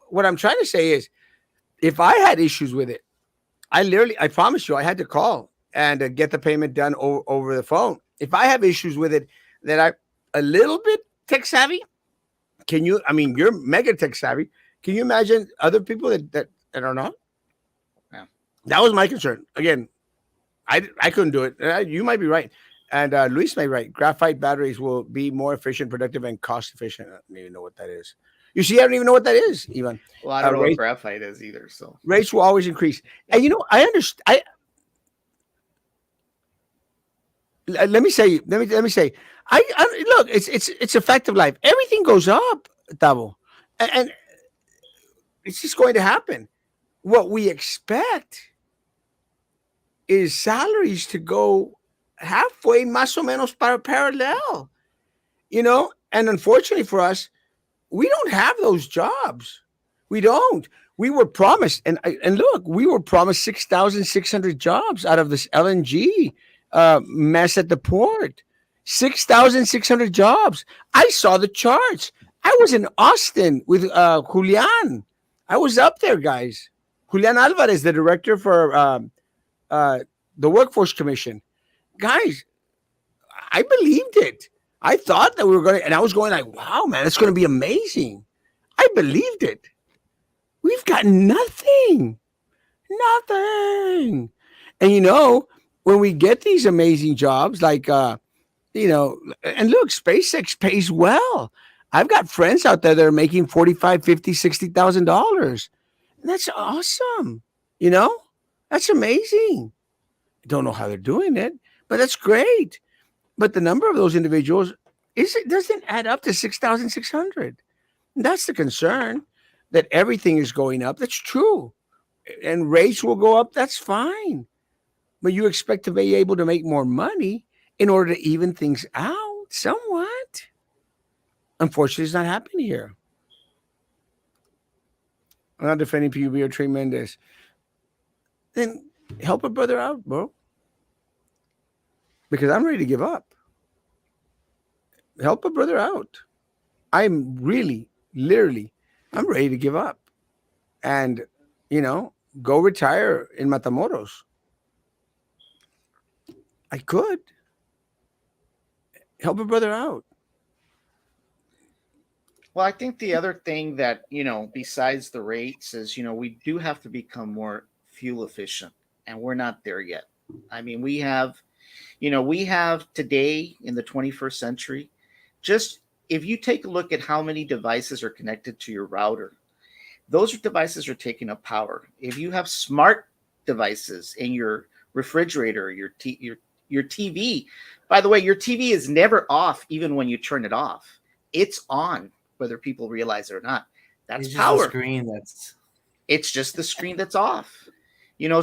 what I'm trying to say is, if I had issues with it, I promise you, I had to call and get the payment done over the phone. If I have issues with it, that I a little bit tech savvy, I mean, you're mega tech savvy. Can you imagine other people that are not? Yeah. That was my concern. Again, I couldn't do it. You might be right. And Luis might be right. Graphite batteries will be more efficient, productive, and cost efficient. I don't even know what that is. You see, I don't even know what that is, even. Well, I don't know what graphite is either. So rates will always increase. And I understand. let me say, I look. It's a fact of life. Everything goes up, Tavo, and it's just going to happen. What we expect is salaries to go halfway, más o menos, parallel. And unfortunately for us, we don't have those jobs. We don't. We were promised, and look, we were promised 6,600 jobs out of this LNG mess at the port. 6,600 jobs. I saw the charts. I was in Austin with Julian. I was up there, guys. Julian Alvarez, the director for uh, the Workforce Commission. Guys, I believed it. I thought that we were going to, and I was going like, wow, man, it's going to be amazing. I believed it. We've got nothing. Nothing. And when we get these amazing jobs, like, and look, SpaceX pays well. I've got friends out there that are making 45, 50, $60,000. That's awesome. You know, that's amazing. Don't know how they're doing it, but that's great. But the number of those individuals doesn't add up to 6,600. That's the concern, that everything is going up. That's true. And rates will go up. That's fine. But you expect to be able to make more money in order to even things out somewhat. Unfortunately, it's not happening here. I'm not defending PUB or Trey Mendez. Then help a brother out, bro. Because I'm ready to give up. Help a brother out. I'm really, literally, I'm ready to give up. And, go retire in Matamoros. I could. Help a brother out. Well, I think the other thing that, besides the rates is, we do have to become more fuel efficient, and we're not there yet. I mean, we have today in the 21st century, just if you take a look at how many devices are connected to your router, those devices are taking up power. If you have smart devices in your refrigerator, your TV, by the way, your TV is never off even when you turn it off. It's on, whether people realize it or not. That's power. It's just the screen that's off.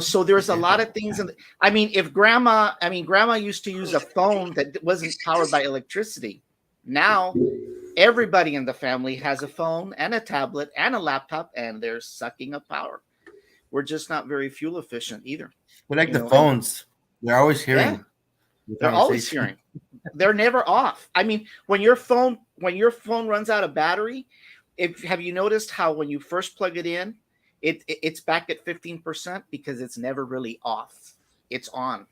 So there's a lot of things. If grandma used to use a phone that wasn't powered by electricity. Now everybody in the family has a phone and a tablet and a laptop, and they're sucking up power. We're just not very fuel efficient either. We like the phones. They're always hearing. Yeah, they're always hearing. They're never off. When your phone runs out of battery, have you noticed how when you first plug it in, it's back at 15% because it's never really off. It's on.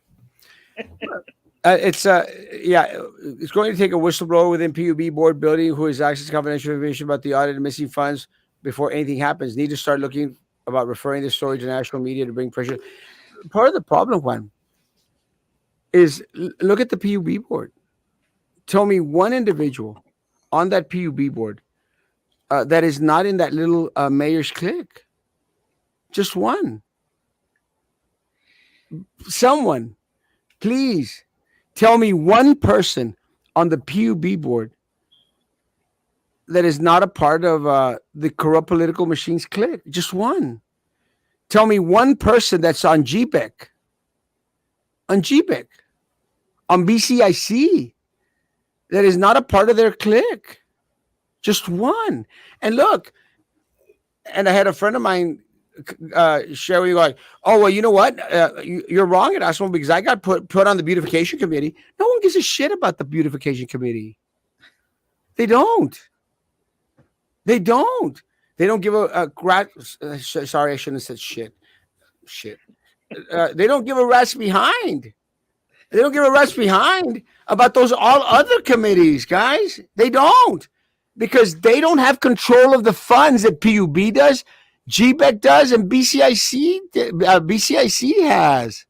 It's going to take a whistleblower within PUB board building who has access to confidential information about the audit and missing funds before anything happens. Need to start looking about referring this story to national media to bring pressure. Part of the problem, Juan, is look at the PUB board. Tell me one individual on that PUB board that is not in that little mayor's clique. Just one. Someone, please tell me one person on the PUB board that is not a part of the corrupt political machines clique. Just one. Tell me one person that's on GBEC, on BCIC, that is not a part of their clique. Just one. And look, and I had a friend of mine share with you like, oh, well, you know what? You're wrong, Erasmo, because I got put on the beautification committee. No one gives a shit about the beautification committee. They don't. They don't give a sorry, I shouldn't have said shit. They don't give a rat's behind. They don't give a rat's behind about those all other committees, guys. They don't, because they don't have control of the funds that PUB does, GBEC does, and BCIC has.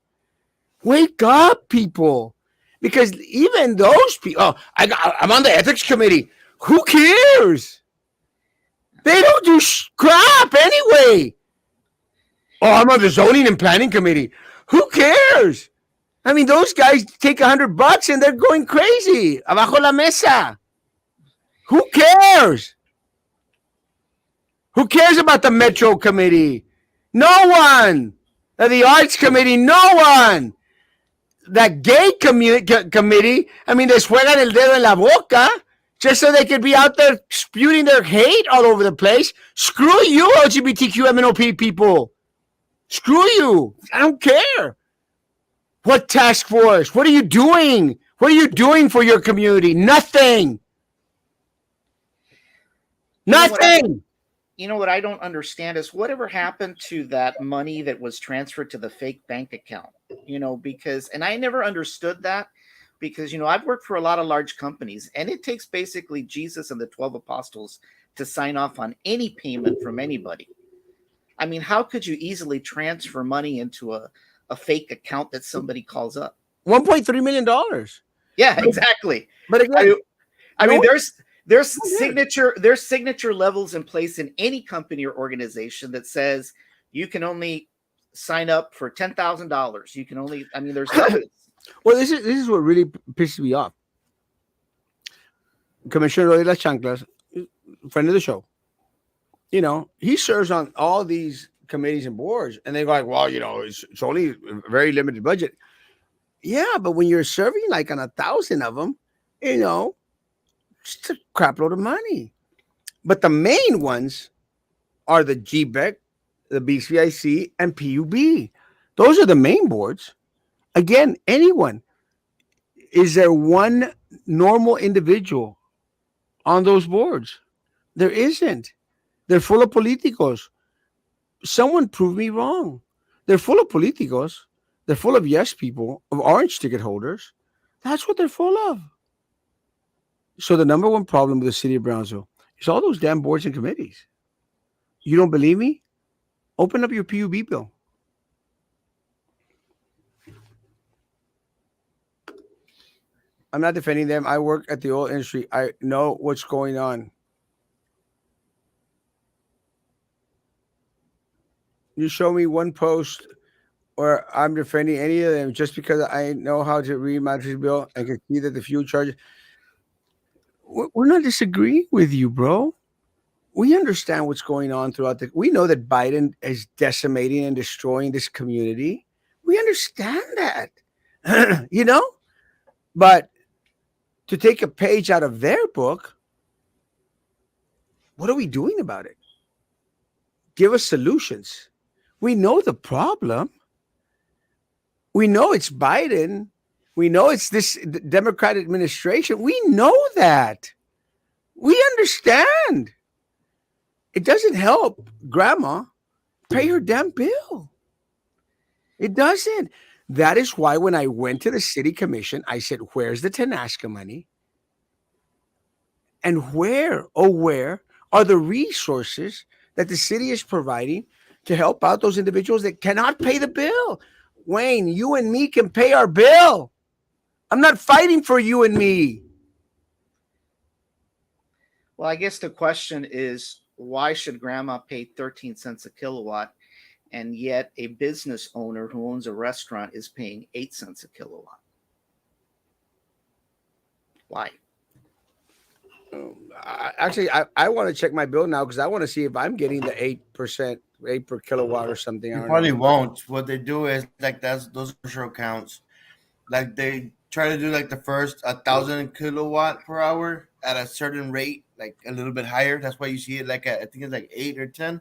Wake up, people. Because even those people, I'm on the ethics committee. Who cares? They don't do crap anyway. Oh, I'm on the zoning and planning committee. Who cares? I mean, those guys take $100 and they're going crazy. Abajo la mesa. Who cares? Who cares about the Metro Committee? No one. The Arts Committee, no one. That gay committee, I mean, les juegan el dedo en la boca just so they could be out there spewing their hate all over the place. Screw you, LGBTQ MNOP people. Screw you. I don't care. What task force? What are you doing? What are you doing for your community? Nothing. Nothing. You know what I don't understand is whatever happened to that money that was transferred to the fake bank account, because, and I never understood that because, I've worked for a lot of large companies and it takes basically Jesus and the 12 apostles to sign off on any payment from anybody. I mean, how could you easily transfer money into a fake account that somebody calls up? $1.3 million. Yeah, exactly. But again, I mean, there's signature levels in place in any company or organization that says you can only sign up for $10,000. You can only, I mean, there's levels. Well, this is what really pisses me off. Commissioner Roy Las Chanclas, friend of the show, he serves on all these committees and boards, and they go like, well, it's only a very limited budget. Yeah, but when you're serving like on 1,000 of them, just a crap load of money. But the main ones are the GBEC, the BCIC, and PUB. Those are the main boards. Again, anyone. Is there one normal individual on those boards? There isn't. They're full of politicos. Someone prove me wrong. They're full of politicos. They're full of yes people, of orange ticket holders. That's what they're full of. So the number one problem with the city of Brownsville is all those damn boards and committees. You don't believe me? Open up your PUB bill. I'm not defending them. I work at the oil industry. I know what's going on. You show me one post where I'm defending any of them just because I know how to read my bill and can see that the fuel charges. We're not disagreeing with you, bro. We understand what's going on throughout we know that Biden is decimating and destroying this community. We understand that, but to take a page out of their book, what are we doing about it? Give us solutions. We know the problem. We know it's Biden. We know it's this Democrat administration. We know that. We understand. It doesn't help grandma pay her damn bill. It doesn't. That is why when I went to the city commission, I said, where's the Tenasca money? And where are the resources that the city is providing to help out those individuals that cannot pay the bill? Wayne, you and me can pay our bill. I'm not fighting for you and me. Well, I guess the question is, why should grandma pay 13 cents a kilowatt, and yet a business owner who owns a restaurant is paying 8 cents a kilowatt? Why? Actually, I want to check my bill now because I want to see if I'm getting the 8%, 8 per kilowatt or something. You probably won't. What they do is like those commercial accounts. Like they try to do like the first 1,000 kilowatt per hour at a certain rate, like a little bit higher. That's why you see it like I think it's like 8 or 10,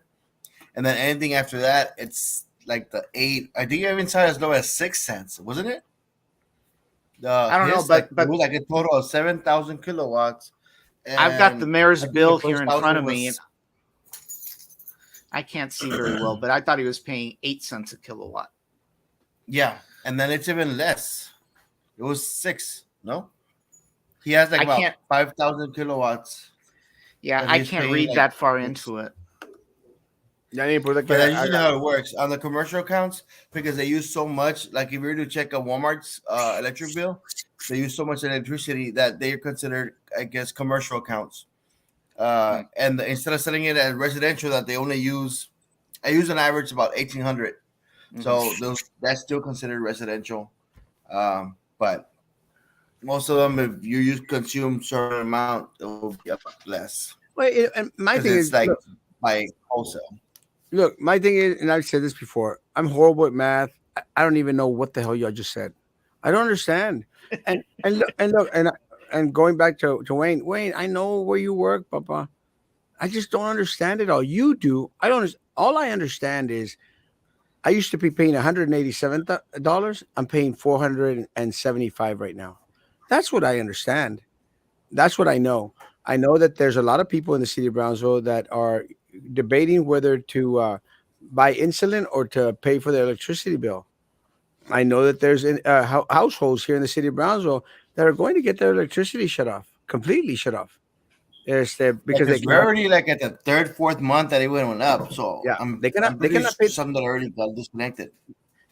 and then anything after that, it's like the 8. I think I even saw it as low as 6 cents, wasn't it? I don't know, but it was like a total of 7,000 kilowatts. I've got the mayor's bill the here in front of me. was- I can't see very well, but I thought he was paying 8 cents a kilowatt. Yeah, and then it's even less. It was 6. No, he has like I about can't- 5,000 kilowatts. Yeah, And I he's can't paying, read like, that far 6. into it. But that's usually how it works on the commercial accounts because they use so much. Like if you were to check a Walmart's electric bill, they use so much electricity that they are considered, I guess, commercial accounts. And instead of setting it as residential, that they only use, I use an average about 1,800. So that's still considered residential. But most of them, if you use consume certain amount, it will be a lot less Well, and my because thing it's is, like by wholesale. look, my thing is, and I've said this before, I'm horrible at math. I don't even know what the hell y'all just said. I don't understand. And going back to Wayne, Wayne, I know where you work, Papa. I just don't understand it all. You do. I don't. All I understand is I used to be paying $187. I'm paying 475 right now. That's what I understand. That's what I know. I know that there's a lot of people in the city of Brownsville that are debating whether to buy insulin or to pay for their electricity bill. I know that there's households here in the city of Brownsville that are going to get their electricity shut off, completely shut off. Because they Because we're cannot. already like at the third, fourth month that it went up. So Yeah, I'm they pretty cannot pay. some that already got disconnected.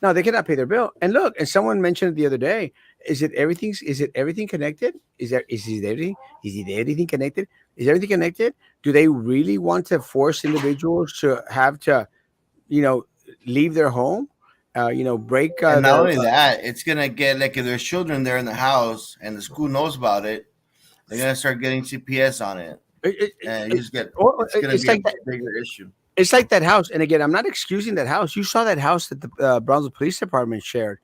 No, they cannot pay their bill. And look, and someone mentioned it the other day. Is it everything connected? Is it everything connected? Is everything connected? Do they really want to force individuals to have to, you know, leave their home? Break And not their. only that, it's gonna get like if there's children there in the house and the school knows about it, they're gonna start getting CPS on it, It, it, and you it, just get or it's gonna it's be a like that. bigger issue. It's like that house. And again, I'm not excusing that house. You saw that house that the Brownsville Police Department shared.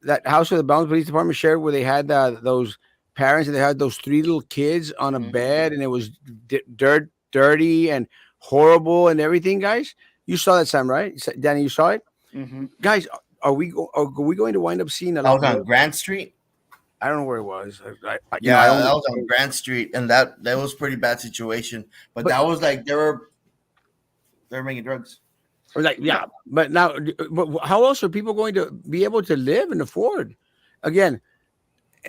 That house where the Brownsville Police Department shared, where they had those parents and they had those three little kids on a Hmm. bed, and it was dirty and horrible and everything. Guys, you saw that, Sam, right? Danny, you saw it. Hmm. Guys, are we going to wind up seeing a That lot was more? on Grant Street. I don't know where it was. I Yeah, don't. that was on Grant Street, and that was pretty bad situation. But But that was like they were making drugs. like, Yeah. yeah, but now, but how else are people going to be able to live and afford? Again,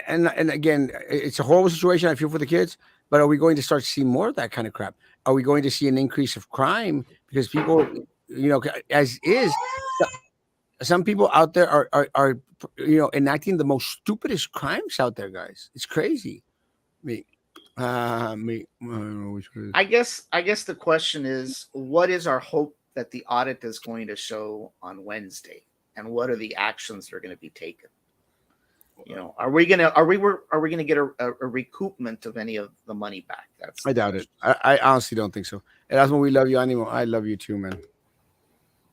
and again, it's a horrible situation. I feel for the kids, but are we going to start to see more of that kind of crap? Are we going to see an increase of crime because people, as is, so- some people out there are enacting the most stupidest crimes out there, guys. It's crazy. Me, me. I don't know which one it is. I guess the question is, what is our hope that the audit is going to show on Wednesday, and what are the actions that are going to be taken? Are we gonna get a recoupment of any of the money back? That's I the doubt it. question. I honestly don't think so. And that's when we love you, Animo. I love you too, man.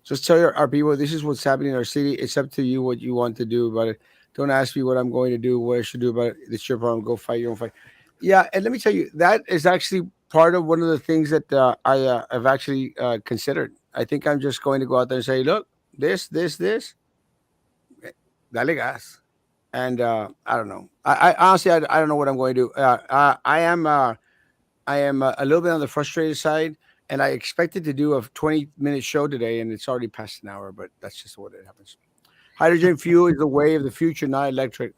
Just tell our people this is what's happening in our city. It's up to you what you want to do about it. Don't ask me what I'm going to do, what I should do about it. It's your problem. Go fight your own fight. Yeah, and let me tell you, that is actually part of one of the things that I have actually considered. I think I'm just going to go out there and say, look, this, dale gas. And I don't know. I honestly, I don't know what I'm going to do. I am a little bit on the frustrated side, and I expected to do a 20-minute show today, and it's already past an hour. But that's just what it happens. Hydrogen fuel is the way of the future, not electric.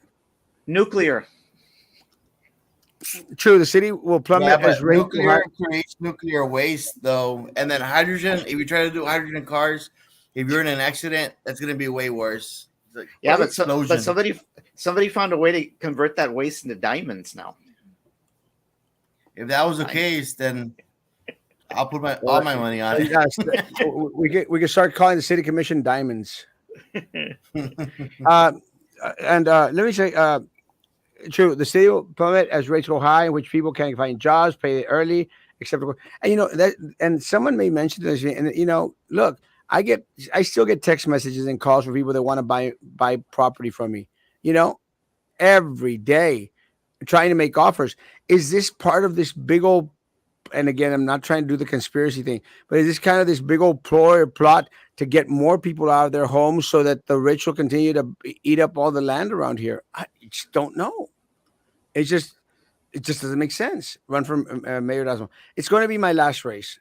Nuclear. True, the city will Yeah, plummet but as rates go high. nuclear creates nuclear waste though, and then hydrogen. If you try to do hydrogen cars, if you're in an accident, that's gonna be way worse. It's like Yeah, but explosion. somebody found a way to convert that waste into diamonds now. If that was the I, case, then I'll put my all Well, my money on yes, we can start calling the city commission diamonds. it. Uh, let me say, true, the city will plummet as rates go high, in which people can't find jobs, pay early, except for, and that, and someone may mention this, and look, I still get text messages and calls from people that want to buy property from me, you know, every day, trying to make offers. Is this part of this big old? And again, I'm not trying to do the conspiracy thing, but is this kind of this big old ploy or plot to get more people out of their homes so that the rich will continue to eat up all the land around here? I just don't know. It's just it just doesn't make sense. Run for Mayor Erasmo. It's going to be my last race.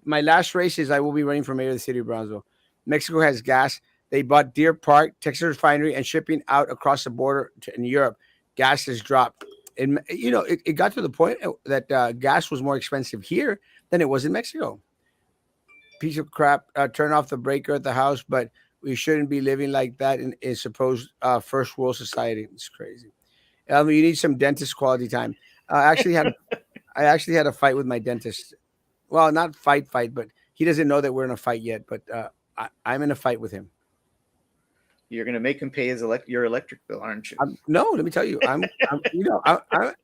My last race is I will be running for mayor of the city of Brownsville. Mexico has gas. They bought Deer Park, Texas refinery, and shipping out across the border in Europe. Gas has dropped. And it got to the point that gas was more expensive here than it was in Mexico. Piece of crap. Turn off the breaker at the house, but we shouldn't be living like that in supposed first world society. It's crazy. You need some dentist quality time. I actually had a fight with my dentist. Well, not fight, but he doesn't know that we're in a fight yet. But I'm in a fight with him. You're going to make him pay your electric bill, aren't you? No, let me tell you, I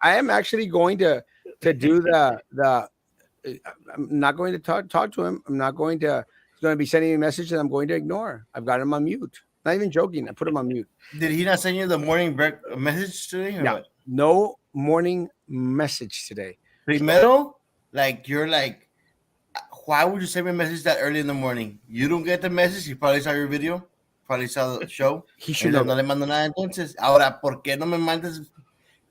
am actually going to do the. I'm not going to talk to him. I'm not going to. He's going to be sending me a message that I'm going to ignore. I've got him on mute. Not even joking. I put him on mute. Did he not send you the morning message today or Yeah, what? no morning message today. Primero, like you're like, why would you send me a message that early in the morning? You don't get the message. You probably saw your video, probably saw the show. He And should he's like, know. no le mando nada entonces. Ahora, ¿por qué no me mandas?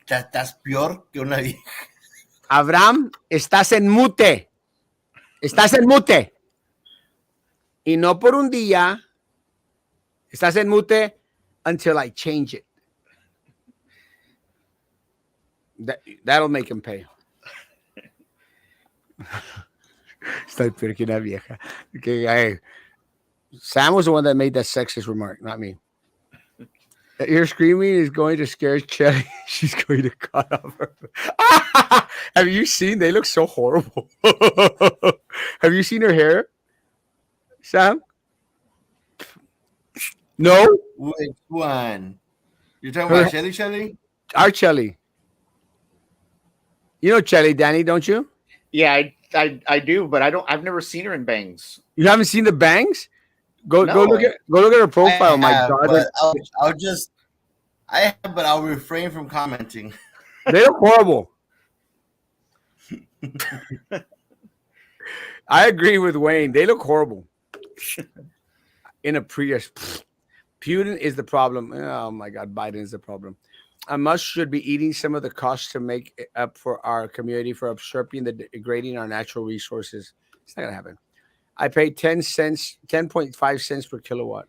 Estás peor que una vieja. Abraham, estás en mute. Estás en mute. Y no por un día. Estás en mute until I change it. That'll make him pay. Estoy peor que una vieja. Okay, Sam was the one that made that sexist remark, not me. Your screaming is going to scare Chelly. She's going to cut off her. Have you seen? They look so horrible. Have you seen her hair, Sam? No, Which one? You're talking her, about Shelly? our Chelly. You know Chelly, Danny, don't you? Yeah, I do, but I've never seen her in bangs. You haven't seen the bangs? Go No. look at her I profile. My have, God, but I'll refrain from commenting. they look horrible. I agree with Wayne. They look horrible. In a Prius. Putin is the problem. Oh my God, Biden is the problem. I must should be eating some of the costs to make up for our community for usurping the degrading our natural resources. It's not gonna happen. I pay 10 cents, 10.5 cents per kilowatt.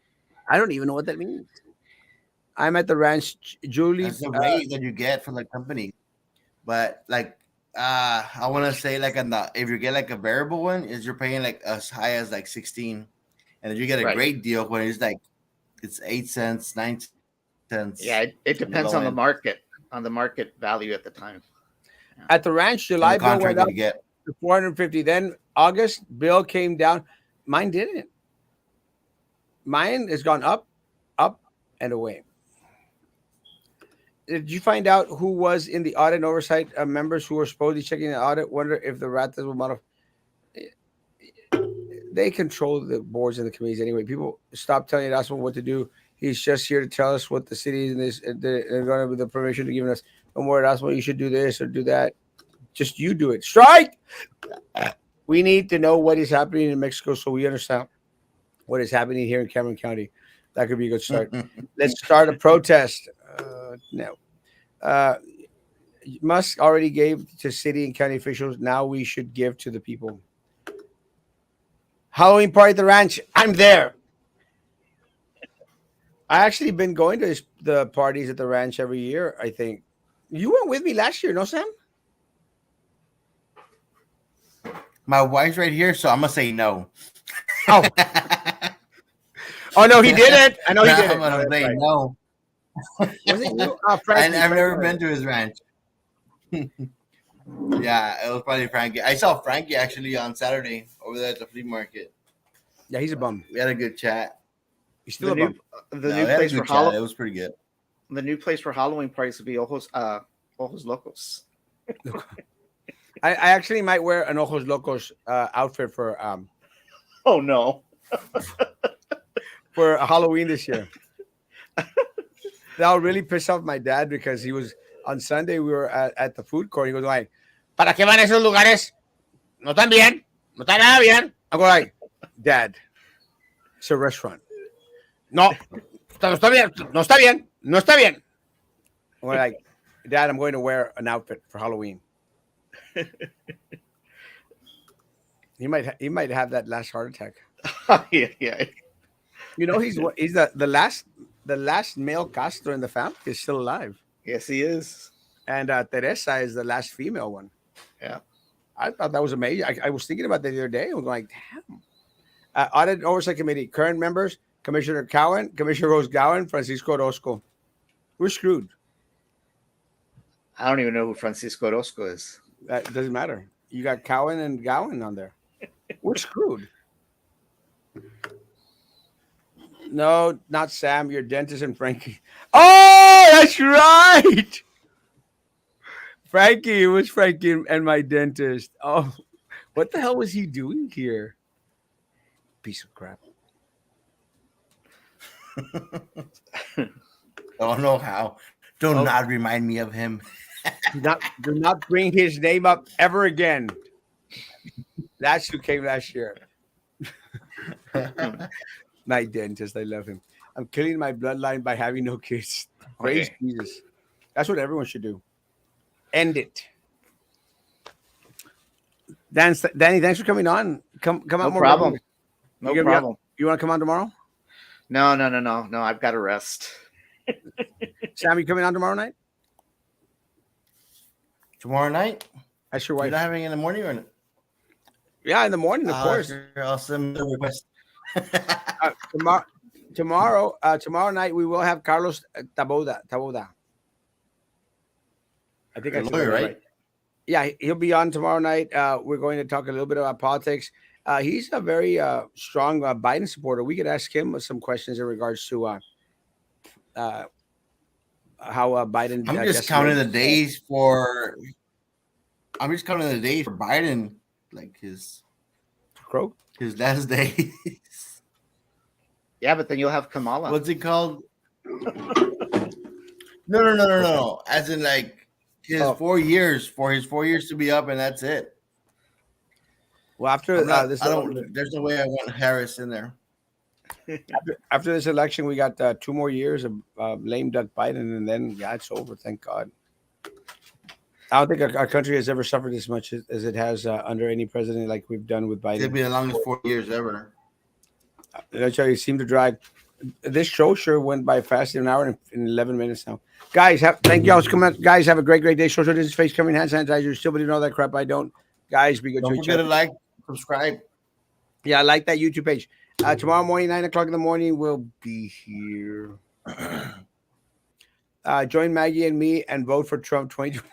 I don't even know what that means. I'm at the ranch, Julie. That's the rate that you get from the company. But like I want to say like if you get like a variable one, is you're paying like as high as like 16, and if you get a Right. great deal when it's 8 cents, 9 cents. Yeah, it depends low on the end. market value at the time. At the ranch, And July the bill went contract up that you get. to 450. Then August bill came down. Mine didn't. Mine has gone up, and away. Did you find out who was in the audit and oversight members who were supposedly checking the audit? Wonder if the ratas were modified. They control the boards and the committees anyway. People stop telling Erasmo what to do. He's just here to tell us what the city and this they're going to be the permission to give us. Don't worry, Erasmo, you should do this or do that. Just you do it. Strike. We need to know what is happening in Mexico so we understand what is happening here in Cameron County. That could be a good start. Let's start a protest. No. Musk already gave to city and county officials. Now we should give to the people. Halloween party at the ranch. I'm there. I actually been going to the parties at the ranch every year. I think you went with me last year, no, Sam? My wife's right here, so I'm gonna say no. Oh, oh no, he didn't. I know he didn't. I'm gonna No, say right. no. Was it you? And I've never been to his ranch. Yeah, it was probably Frankie. I saw Frankie actually on Saturday over there at the flea market. Yeah, he's a bum. We had a good chat. He's still The a new bum. the No, new we had a place for good chat. Halloween. It was pretty good. The new place for Halloween parties would be Ojos Locos. I actually might wear an Ojos Locos outfit for Oh no. Halloween this year. That'll really piss off my dad because he was on Sunday. We were at the food court. He goes like, "¿Para qué van esos lugares? No están bien. No está nada bien." I go like, "Dad, it's a restaurant. No, no está bien. No está bien. No está bien." I'm like, "Dad, I'm going to wear an outfit for Halloween." He might have that last heart attack. Yeah. You know, he's the last male Castro in the family is still alive, Yes, he is. and Teresa is the last female one. Yeah. I thought that was amazing. I was thinking about that the other day. I was like, damn. Audit and Oversight Committee, current members, Commissioner Cowan, Commissioner Rose Gowan, Francisco Orozco. We're screwed. I don't even know who Francisco Orozco is. That doesn't matter. You got Cowan and Gowan on there. We're screwed. No, not Sam. Your dentist and Frankie. Oh, that's right. Frankie. It was Frankie and my dentist. Oh, what the hell was he doing here? Piece of crap. Don't know how. Do Oh, not remind me of him. do not bring his name up ever again. That's who came last year. My dentist. I love him. I'm killing my bloodline by having no kids. Praise Okay. Jesus. That's what everyone should do. End it. Danny, thanks for coming on. Come No out more problem. regular. No You, problem. you want to come on tomorrow? No. I've got to rest. Sam, you coming on tomorrow night? Tomorrow night? That's your You're wife. not having it in the morning or not? Yeah, in the morning, of course. Sure, I'll send the request. Tomorrow night we will have Carlos Taboda. I think I Your said lawyer, that right? right. Yeah, he'll be on tomorrow night. We're going to talk a little bit about politics. He's a very strong Biden supporter. We could ask him some questions in regards to uh, how Biden I'm just counting the days for. I'm just counting the days for Biden, like Crow. his last days. Yeah, but then you'll have Kamala. What's it called? No. As in, like his Oh. 4 years, for his 4 years to be up, and that's it. Well, after I'm not. this, I don't. There's no way I want Harris in there. after this election, we got 2 more years of lame duck Biden, and then it's over. Thank God. I don't think our country has ever suffered as much as it has under any president like we've done with It'll Biden. be the longest 4 years ever. I tell you, seem to drag. This show sure went by fast, an hour and 11 minutes now. Guys, thank you all for coming out. Guys, have a great day. Social distance, face covering, hand sanitizer. Still believe in all that crap. I don't. Guys, be good Don't to each forget to other. like, subscribe. Yeah, I like that YouTube page. Tomorrow morning, 9 o'clock in the morning, we'll be here. Join Maggie and me and vote for Trump 2020.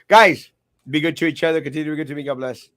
Guys, be good to each other. Continue to be good to me. God bless.